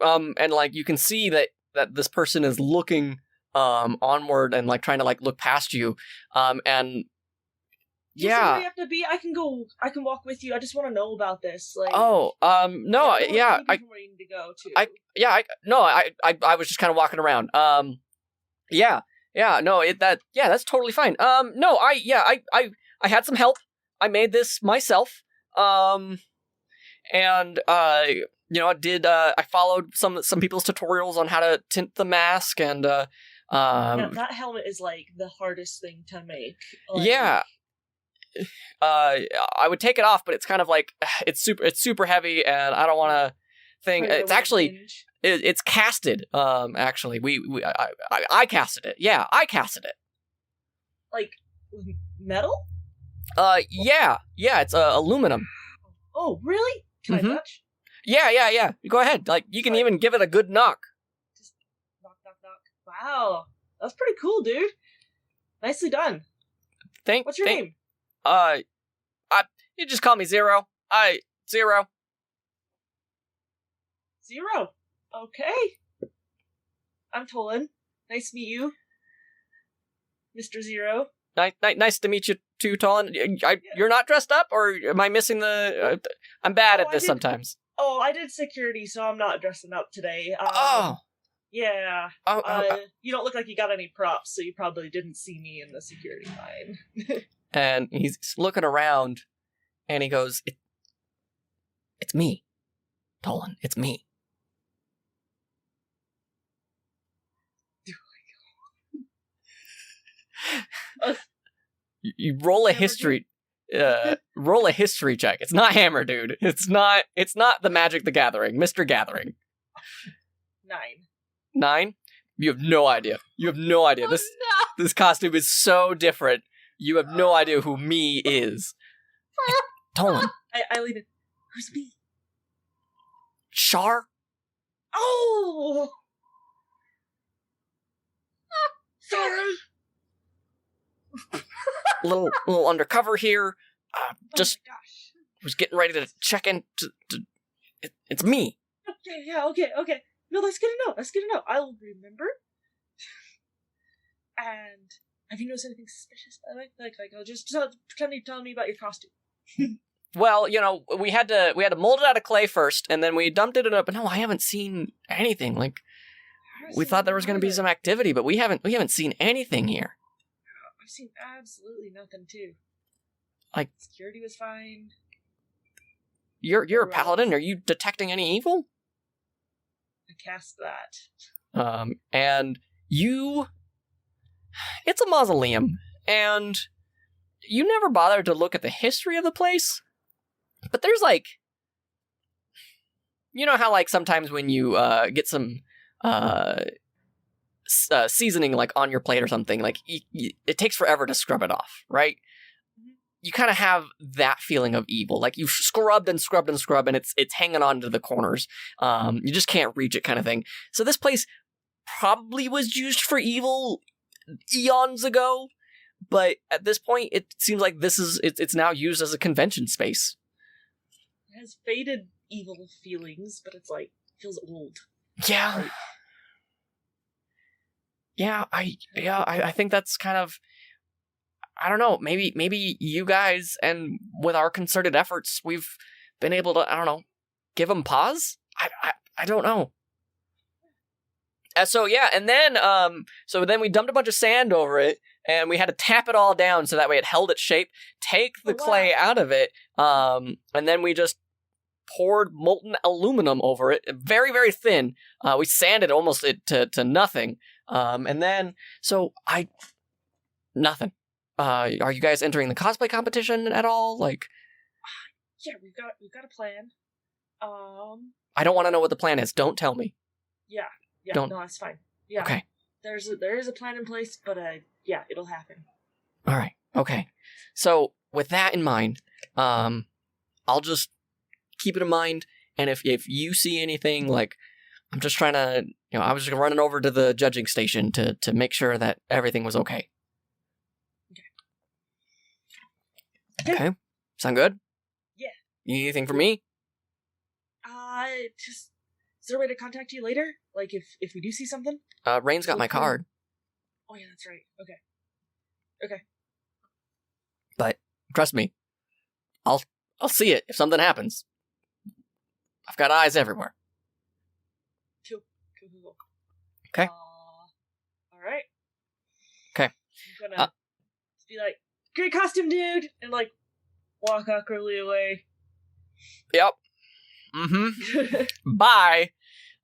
And like you can see that this person is looking onward and like trying to like look past you. And yeah. Where you have to be? I can walk with you. I just want to know about this. Like, no, yeah, where you need to go to. I was just kind of walking around. That's totally fine. I had some help. I made this myself. I followed some people's tutorials on how to tint the mask, and that helmet is like the hardest thing to make. Like, yeah. I would take it off, but it's kind of like it's super heavy, and I don't want to think it's actually it's casted. Actually, I casted it. Yeah, I casted it. Like metal? Yeah, it's aluminum. Oh, really? Can I touch? Yeah. Go ahead. Like you can even give it a good knock. Just knock. Wow, that's pretty cool, dude. Nicely done. What's your name? You just call me Zero. Zero. Zero. Okay. I'm Tolan. Nice to meet you, Mr. Zero. Nice to meet you too, Tolan. You're not dressed up, or am I missing the? I'm bad at this sometimes. Oh, I did security, so I'm not dressing up today. Yeah. You don't look like you got any props, so you probably didn't see me in the security line. And he's looking around, and he goes, "It's me, Tolan. It's me." You roll a history. Roll a history check. It's not Hammer, dude. It's not the Magic the Gathering, Mr. Gathering. 9. 9? You have no idea. This costume is so different. You have no idea who me is. Tolan. I leave it. Who's me? Char? Oh! Sorry. little undercover here. Just oh my gosh. Was getting ready to check in. It's me. Okay. No, that's good to know. I'll remember. And have you noticed anything suspicious? Like, just pretend you're telling me about your costume. Well, we had to mold it out of clay first, and then we dumped it in a. But no, I haven't seen anything. Like, we thought there was going to be some activity, but we haven't seen anything here. I've seen absolutely nothing too. Like security was fine. You're a paladin. Are you detecting any evil? I cast that. And you. It's a mausoleum, and you never bothered to look at the history of the place. But there's like, you know how like sometimes when you get some seasoning like on your plate or something, like it takes forever to scrub it off, right? You kind of have that feeling of evil, like you've scrubbed and it's hanging on to the corners. You just can't reach it, kind of thing. So this place probably was used for evil eons ago, but at this point, it seems like it's now used as a convention space. It has faded evil feelings, but it's like feels old. Yeah. I think that's kind of, I don't know, maybe you guys, and with our concerted efforts, we've been able to, I don't know, give them pause? I don't know. So yeah, and then then we dumped a bunch of sand over it, and we had to tap it all down so that way it held its shape, take the clay out of it, and then we just poured molten aluminum over it, very, very thin. We sanded almost it to nothing. And then, nothing. Are you guys entering the cosplay competition at all? Like, yeah, we've got a plan. I don't want to know what the plan is. Don't tell me. Yeah, don't. No, that's fine. Yeah. Okay. There is a plan in place, but yeah, it'll happen. All right. Okay. So with that in mind, I'll just keep it in mind, and if you see anything, like, I'm just trying to, I was just running over to the judging station to make sure that everything was okay. Okay. Sound good? Yeah. You need anything from me? Just is there a way to contact you later? Like if we do see something? Rain's got my card. Oh yeah, that's right. Okay. But trust me, I'll see it if something happens. I've got eyes everywhere. Cool. Okay. All right. Okay. I'm gonna just be like, great costume, dude, and like walk awkwardly away. Yep. Mm-hmm. Bye.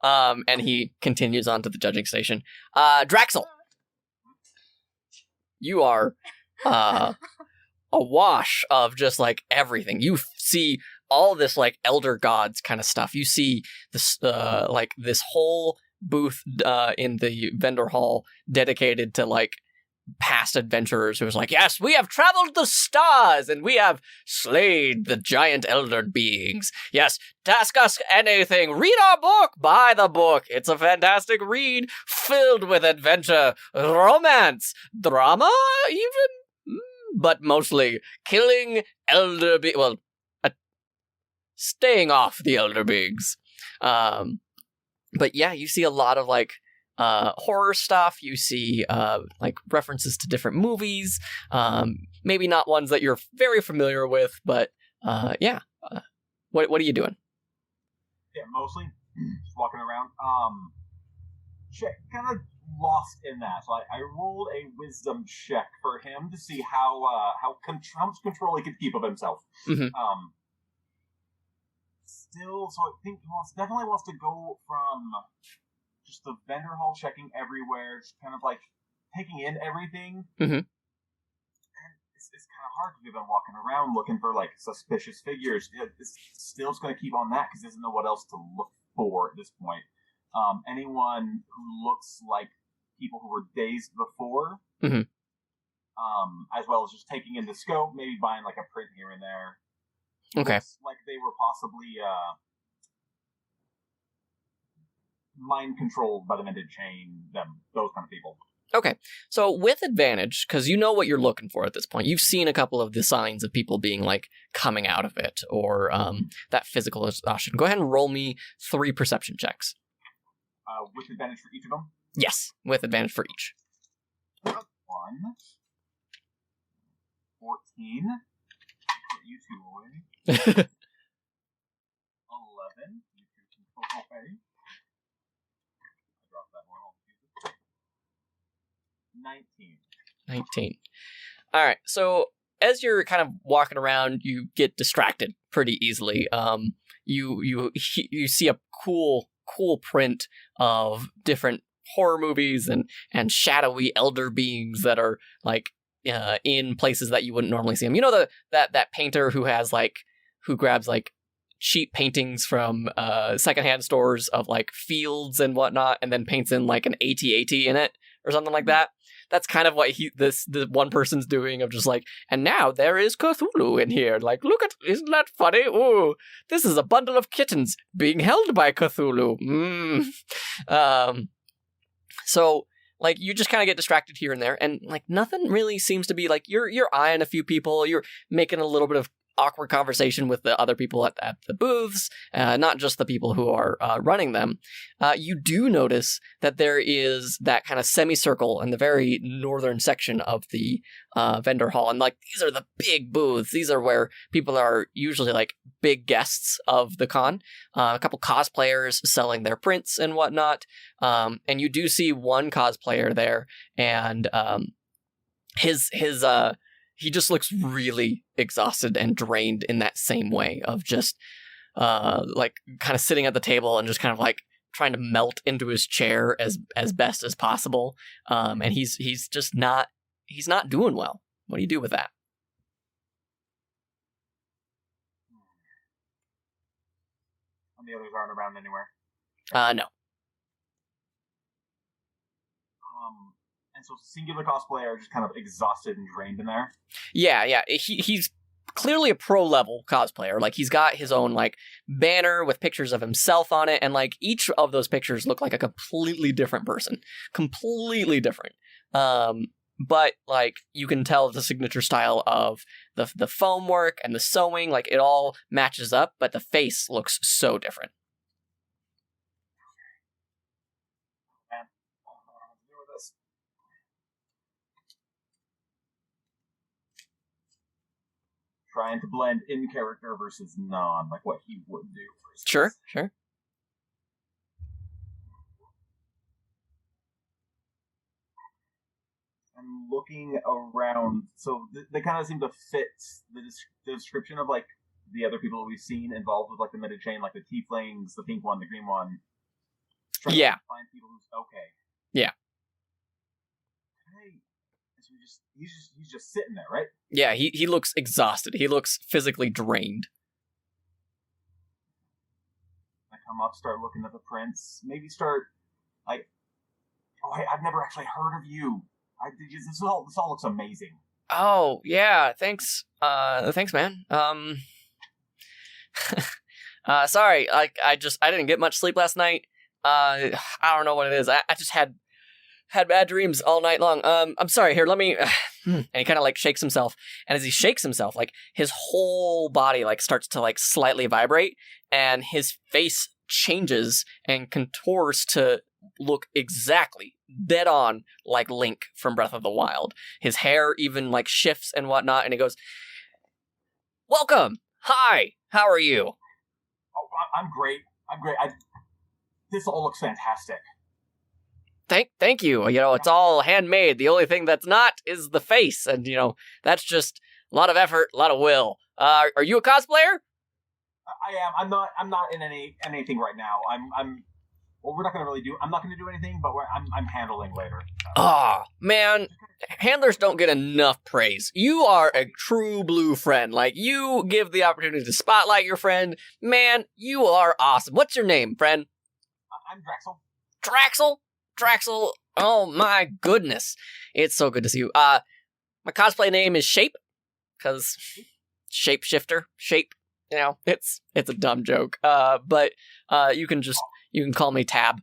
And he continues on to the judging station. Draxel, you are a wash of just like everything. You see all this like elder gods kind of stuff. You see this like this whole booth in the vendor hall dedicated to like past adventurers who was like, yes, we have traveled the stars and we have slayed the giant elder beings. Yes, task us anything. Read our book. Buy the book. It's a fantastic read filled with adventure, romance, drama, even, but mostly killing elder beings. Well, staying off the elder beings. But yeah, you see a lot of like horror stuff. You see like references to different movies. Maybe not ones that you're very familiar with, but yeah. What are you doing? Yeah, mostly just walking around. Kind of lost in that. So I rolled a wisdom check for him to see how much control he could keep of himself. Mm-hmm. Still, so I think he definitely wants to go from just the vendor hall, checking everywhere, just kind of like taking in everything. Mm-hmm. And it's kind of hard because we've been walking around looking for like suspicious figures. It's still just going to keep on that because he doesn't know what else to look for at this point. Anyone who looks like people who were dazed before, mm-hmm. As well as just taking in the scope, maybe buying like a print here and there. Okay. Looks like they were possibly mind controlled by the Mended Chain, those kind of people. Okay, so with advantage, because you know what you're looking for at this point, you've seen a couple of the signs of people being like coming out of it, or that physical exhaustion. Go ahead and roll me 3 perception checks. With advantage for each of them? Yes, with advantage for each. 1, 14. Put you 2 away. 11. You 2 can put away. I dropped that one. I'll use it. 19. All right. So as you're kind of walking around, you get distracted pretty easily. You see a cool print of different horror movies and shadowy elder beings that are like in places that you wouldn't normally see them. You know that painter who grabs like cheap paintings from secondhand stores of like fields and whatnot, and then paints in like an AT-AT in it or something like that. That's kind of what the one person's doing, of just like, and now there is Cthulhu in here. Like, look at, isn't that funny? Ooh, this is a bundle of kittens being held by Cthulhu. So like you just kind of get distracted here and there, and like nothing really seems to be like you're eyeing a few people, you're making a little bit of awkward conversation with the other people at the booths, not just the people who are running them. You do notice that there is that kind of semicircle in the very northern section of the vendor hall, and like these are the big booths. These are where people are usually like big guests of the con. A couple cosplayers selling their prints and whatnot, and you do see one cosplayer there, and he just looks really exhausted and drained in that same way of just like kind of sitting at the table and just kind of like trying to melt into his chair as best as possible. And he's just not doing well. What do you do with that? And the others aren't around anywhere? No. And so singular cosplayer just kind of exhausted and drained in there? Yeah. He's clearly a pro-level cosplayer. Like, he's got his own, like, banner with pictures of himself on it, and, like, each of those pictures look like a completely different person. Completely different. But, like, you can tell the signature style of the foam work and the sewing, like it all matches up, but the face looks so different. Man, I don't know what to do with this. Trying to blend in character versus non, like what he would do. Sure. I'm looking around, so they kind of seem to fit the description of like the other people we've seen involved with like the meta chain, like the tieflings, the pink one, the green one. Trying Yeah. to find people who's okay. Yeah. Hey, so he's just sitting there, right? Yeah, he looks exhausted. He looks physically drained. I come up, start looking at the prints, maybe start like, oh, hey, I've never actually heard of you. This all looks amazing. Oh, yeah, thanks. Thanks, man. Sorry, like, I didn't get much sleep last night. I don't know what it is. I just had bad dreams all night long. I'm sorry, here, let me, and he kind of, like, shakes himself, and as he shakes himself, like, his whole body, like, starts to, like, slightly vibrate, and his face changes and contours to look exactly dead on like Link from Breath of the Wild. His hair even like shifts and whatnot, and he goes, "Welcome! Hi! How are you?" Oh, I'm great. This all looks fantastic. Thank you. You know, it's all handmade. The only thing that's not is the face, and you know, that's just a lot of effort, a lot of will. Are you a cosplayer? I am. I'm not in anything right now. Well, we're not going to really do. I'm not going to do anything, but I'm handling later. Oh, man. Handlers don't get enough praise. You are a true blue friend. Like, you give the opportunity to spotlight your friend. Man, you are awesome. What's your name, friend? I'm Draxel. Draxel. Oh, my goodness. It's so good to see you. My cosplay name is Shape, because shapeshifter. Shape. You know, it's a dumb joke. But you can call me Tab. Okay,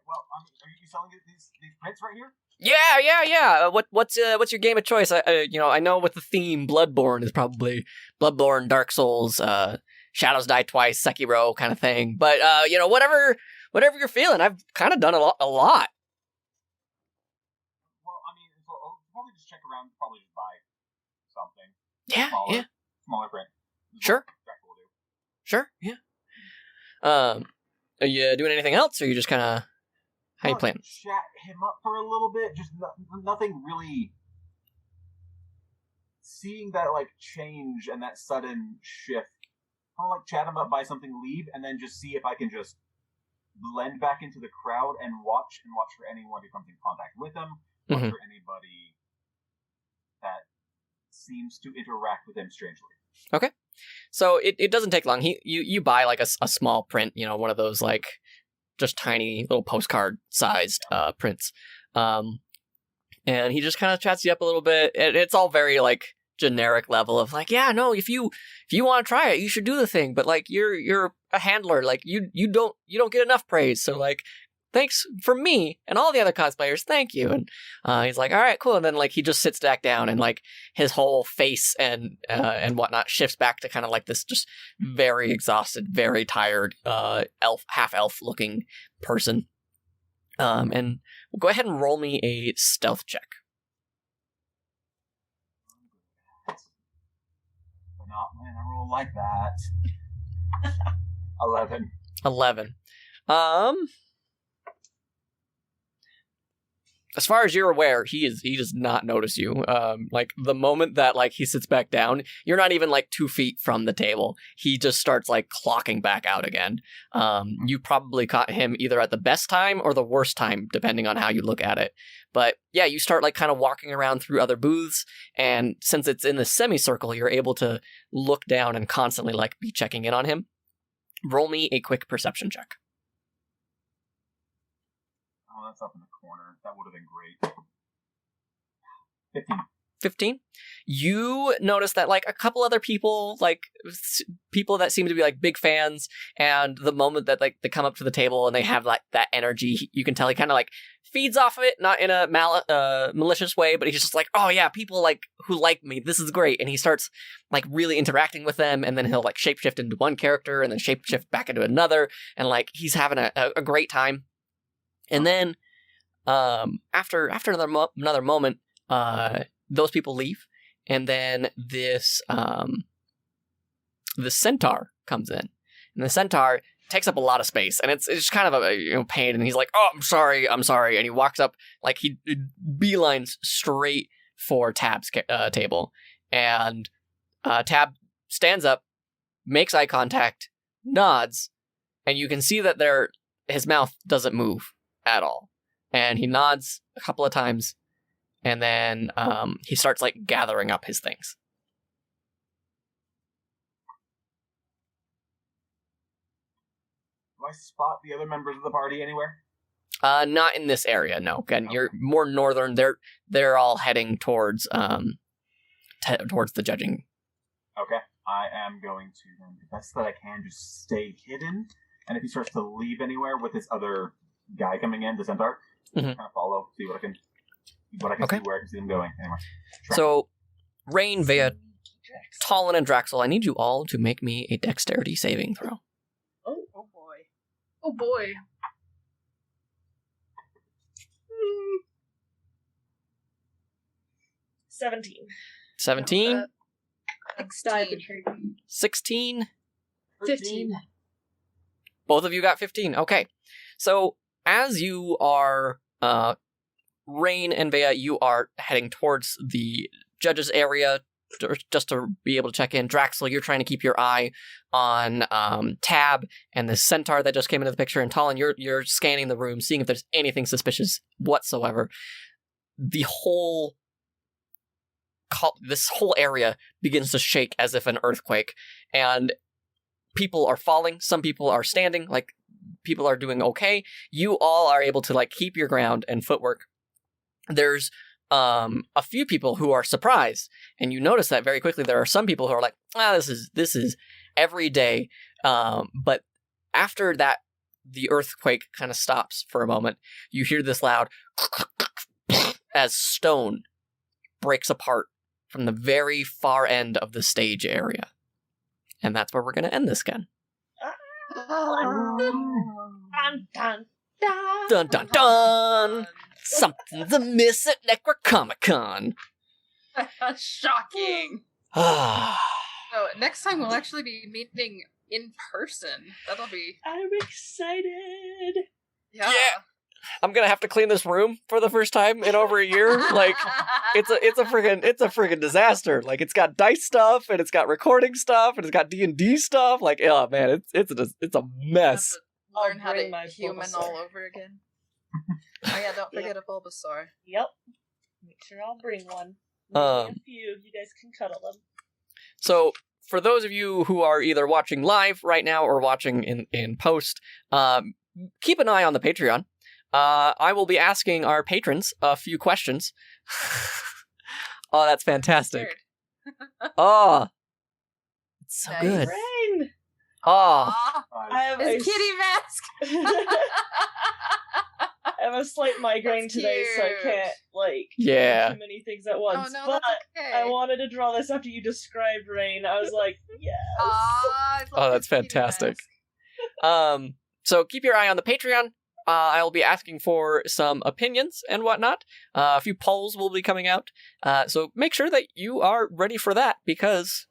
well, are you selling these prints right here? Yeah. What's your game of choice? I know with the theme, Bloodborne is probably Bloodborne, Dark Souls, Shadows Die Twice, Sekiro kind of thing. But whatever you're feeling. I've kind of done a lot. Well, I mean, I'll probably just check around. Probably just buy something. Yeah. Smaller print. Sure. Sure, yeah. Are you doing anything else, or are you just kind of... How you playing? Chat him up for a little bit. Just nothing really... Seeing that, like, change and that sudden shift. I'll, like, chat him up, buy something, leave, and then just see if I can just blend back into the crowd and watch for anyone who comes in contact with him. Watch for anybody that seems to interact with him strangely. Okay. So it doesn't take long. You buy like a small print, one of those like just tiny little postcard sized prints. And he just kind of chats you up a little bit. It's all very like generic level of like, yeah, no, if you want to try it, you should do the thing. But like you're a handler, like you don't get enough praise. So like, thanks for me and all the other cosplayers. Thank you. And he's like, all right, cool. And then like he just sits back down and like his whole face and whatnot shifts back to kind of like this just very exhausted, very tired half elf looking person. And we'll go ahead and roll me a stealth check. But not when I roll like that. 11. As far as you're aware, he does not notice you. Like the moment that like he sits back down, you're not even like 2 feet from the table. He just starts like clocking back out again. You probably caught him either at the best time or the worst time, depending on how you look at it. But yeah, you start like kind of walking around through other booths, and since it's in the semicircle, you're able to look down and constantly like be checking in on him. Roll me a quick perception check. Oh, that's up in the corner. That would have been great. 15. 15. You notice that like a couple other people, like people that seem to be like big fans, and the moment that like they come up to the table and they have like that energy, you can tell he kind of like feeds off of it, not in a malicious way, but he's just like, oh yeah, people like who like me, this is great, and he starts like really interacting with them, and then he'll like shapeshift into one character and then shapeshift back into another, and like he's having a great time. And then after another moment, those people leave. And then this the centaur comes in, and the centaur takes up a lot of space, and it's just kind of a pain. And he's like, "Oh, I'm sorry," and he walks up like he beelines straight for Tab's table, and Tab stands up, makes eye contact, nods, and you can see that his mouth doesn't move at all, and he nods a couple of times. And then he starts, like, gathering up his things. Do I spot the other members of the party anywhere? Not in this area, no. Again, you're more northern. They're all heading towards towards the judging. Okay. I am going to, the best that I can, just stay hidden. And if he starts to leave anywhere with this other guy coming in, the centaur, kind of follow, see what I can... see where I can see them going. Anyway. So, Rain, Vea, Talon, and Draxel, I need you all to make me a dexterity saving throw. Oh boy. Oh boy. 17. 17? 16. 16? 15. Both of you got 15. Okay. So, as you are... Rain and Vea, you are heading towards the judges area just to be able to check in. Draxel, you're trying to keep your eye on Tab and the centaur that just came into the picture. And Talon, you're scanning the room, seeing if there's anything suspicious whatsoever. This whole area begins to shake as if an earthquake, and people are falling. Some people are standing, like people are doing okay. You all are able to like keep your ground and footwork. There's a few people who are surprised, and you notice that very quickly. There are some people who are like, this is every day. But after that, the earthquake kind of stops for a moment. You hear this loud as stone breaks apart from the very far end of the stage area. And that's where we're going to end this again. Dun, dun, Dun dun dun! Something's amiss at NecronomiCon. Shocking. Ah. So next time we'll actually be meeting in person. That'll be... I'm excited. Yeah. I'm gonna have to clean this room for the first time in over a year. Like, it's a friggin' disaster. Like, it's got dice stuff, and it's got recording stuff, and it's got D&D stuff. Like, oh man, it's a mess. Learn how bring to my human Bulbasaur. all over again. Oh yeah, don't forget a Bulbasaur. Yep. Make sure I'll bring one. Maybe a few. You guys can cuddle them. So, for those of you who are either watching live right now or watching in post, keep an eye on the Patreon. I will be asking our patrons a few questions. Oh, that's fantastic. Oh, it's so Nice. good. Rain! Oh, I have a His kitty mask. I have a slight migraine That's today, so I cute. can't, like, Yeah. do too many things at once. Oh no, but that's okay. I wanted to draw this after you described Rain. I was like, yes. I love Oh, that's his kitty fantastic. mask. So keep your eye on the Patreon. I will be asking for some opinions and whatnot. A few polls will be coming out. So make sure that you are ready for that, because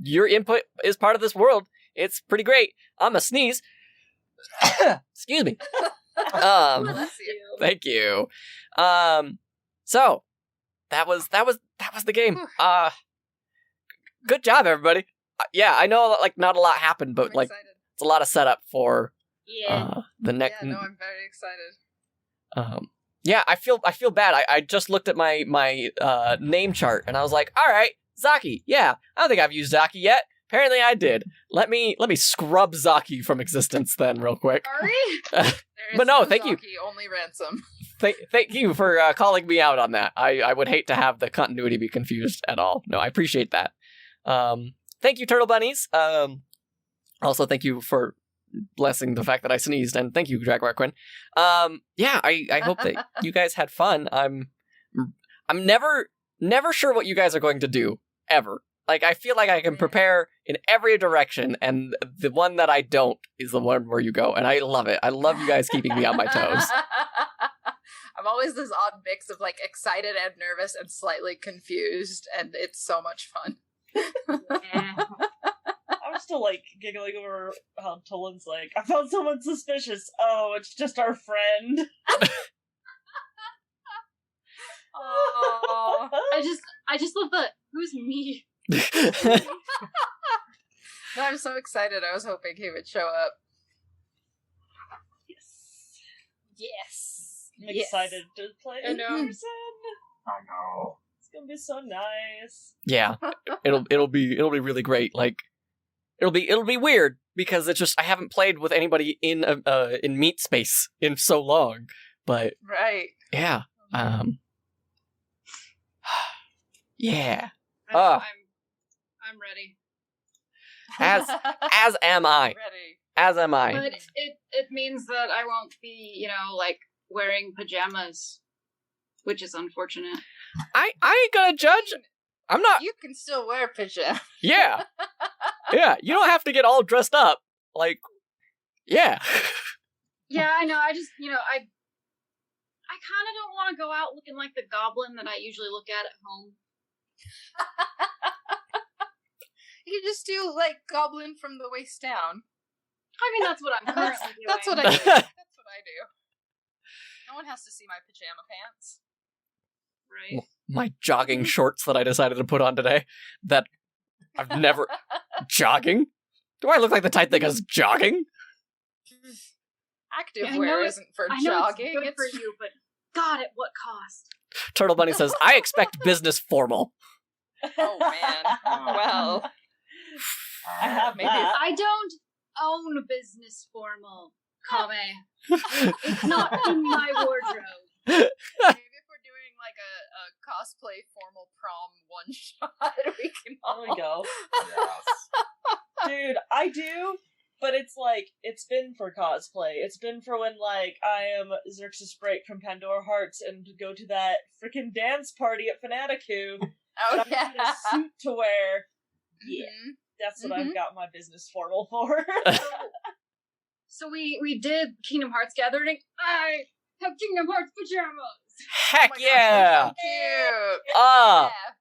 your input is part of this world. It's pretty great. I'm a sneeze. Excuse me. Bless you. Thank you. So that was the game. Good job, everybody. Yeah, I know like not a lot happened, but I'm like excited. it's a lot of setup for Yeah. the next. Yeah, no, I'm very excited. Yeah, I feel bad. I just looked at my name chart and I was like, all right, Zaki. Yeah, I don't think I've used Zaki yet. Apparently I did. Let me scrub Zaki from existence then real quick. Sorry? There is But no, thank you. Zaki, only ransom. Thank you for calling me out on that. I would hate to have the continuity be confused at all. No, I appreciate that. Thank you, Turtle Bunnies. Also, thank you for blessing the fact that I sneezed, and thank you, Jaguar Quinn. Yeah, I hope that you guys had fun. I'm never sure what you guys are going to do, ever. Like, I feel like I can prepare in every direction, and the one that I don't is the one where you go, and I love it. I love you guys keeping me on my toes. I'm always this odd mix of, like, excited and nervous and slightly confused, and it's so much fun. I'm still, like, giggling over how Tolan's like, I found someone suspicious. Oh, it's just our friend. Oh, I just love the who's me. no, I'm so excited. I was hoping he would show up. Yes. I'm excited to play in person. I know. It's gonna be so nice. Yeah, it'll be really great. Like, it'll be weird because it's just I haven't played with anybody in meat space in so long. But Right. yeah, yeah. I'm ready. As am I. Ready. As am I. But it means that I won't be, like, wearing pajamas, which is unfortunate. I ain't gonna judge. I'm not. You can still wear pajamas. Yeah. Yeah. You don't have to get all dressed up. Like, yeah. Yeah, I know. I just, I kind of don't want to go out looking like the goblin that I usually look at home. You can just do, like, goblin from the waist down. I mean, that's what I'm currently doing. That's what I do. That's what I do. No one has to see my pajama pants. Right. My jogging shorts that I decided to put on today. That I've never... Jogging? Do I look like the type that goes jogging? Active Yeah, wear isn't for I know jogging. it's good for you, but God, at what cost? Turtle Bunny says, I expect business formal. Oh, man. Well, I have maybe that. I don't own business formal, Kame. It's not in my wardrobe. maybe if we're doing, like, a cosplay formal prom one-shot, we can all... There we go. Yes. Dude, I do, but it's like, it's been for cosplay. It's been for when, like, I am Xerxes Break from Pandora Hearts and go to that freaking dance party at Fanaticu. Oh, I'm yeah. in a suit to wear. Yeah, Mhm. that's what I've got my business formal for. So we did Kingdom Hearts Gathering. I have Kingdom Hearts pajamas. Heck Oh my gosh, yeah! they're so cute. Ah, Yeah.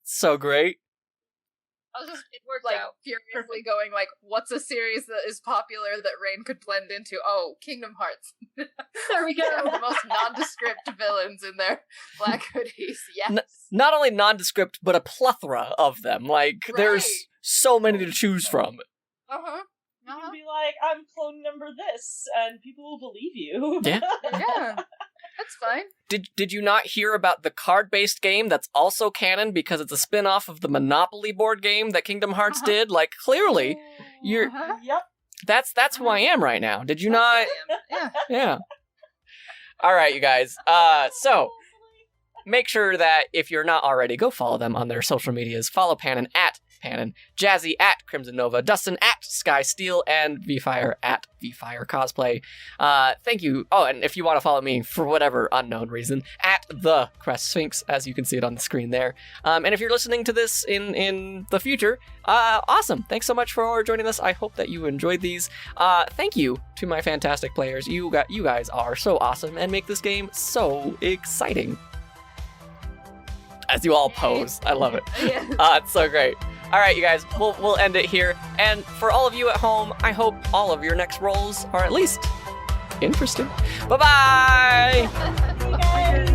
so great. I was just It worked like out. furiously going like, what's a series that is popular that Rain could blend into? Oh, Kingdom Hearts. There we They have go. the most nondescript villains in their black hoodies. Yes. Not only nondescript, but a plethora of them. Like, there's Right. so many to choose from. Uh-huh. You can be like, I'm clone number this, and people will believe you. Yeah. Yeah. That's fine. Did you not hear about the card-based game that's also canon because it's a spin-off of the Monopoly board game that Kingdom Hearts Uh-huh. did? Like, clearly, you're Uh-huh. Yep. that's who I am right now. Did you not? Yeah. Yeah. All right, you guys. So make sure that if you're not already, go follow them on their social medias. Follow Panon at Panon, Jazzy at Crimson Nova, Dustin at Sky Steel, and VFire at VFire Cosplay. Thank you. Oh, and if you want to follow me for whatever unknown reason, at the Crest Sphinx, as you can see it on the screen there. And if you're listening to this in the future, awesome. Thanks so much for joining us. I hope that you enjoyed these. Thank you to my fantastic players. You guys are so awesome and make this game so exciting. As you all pose. I love it. Yeah. It's so great. All right, you guys, we'll end it here. And for all of you at home, I hope all of your next rolls are at least interesting. Bye-bye! You guys.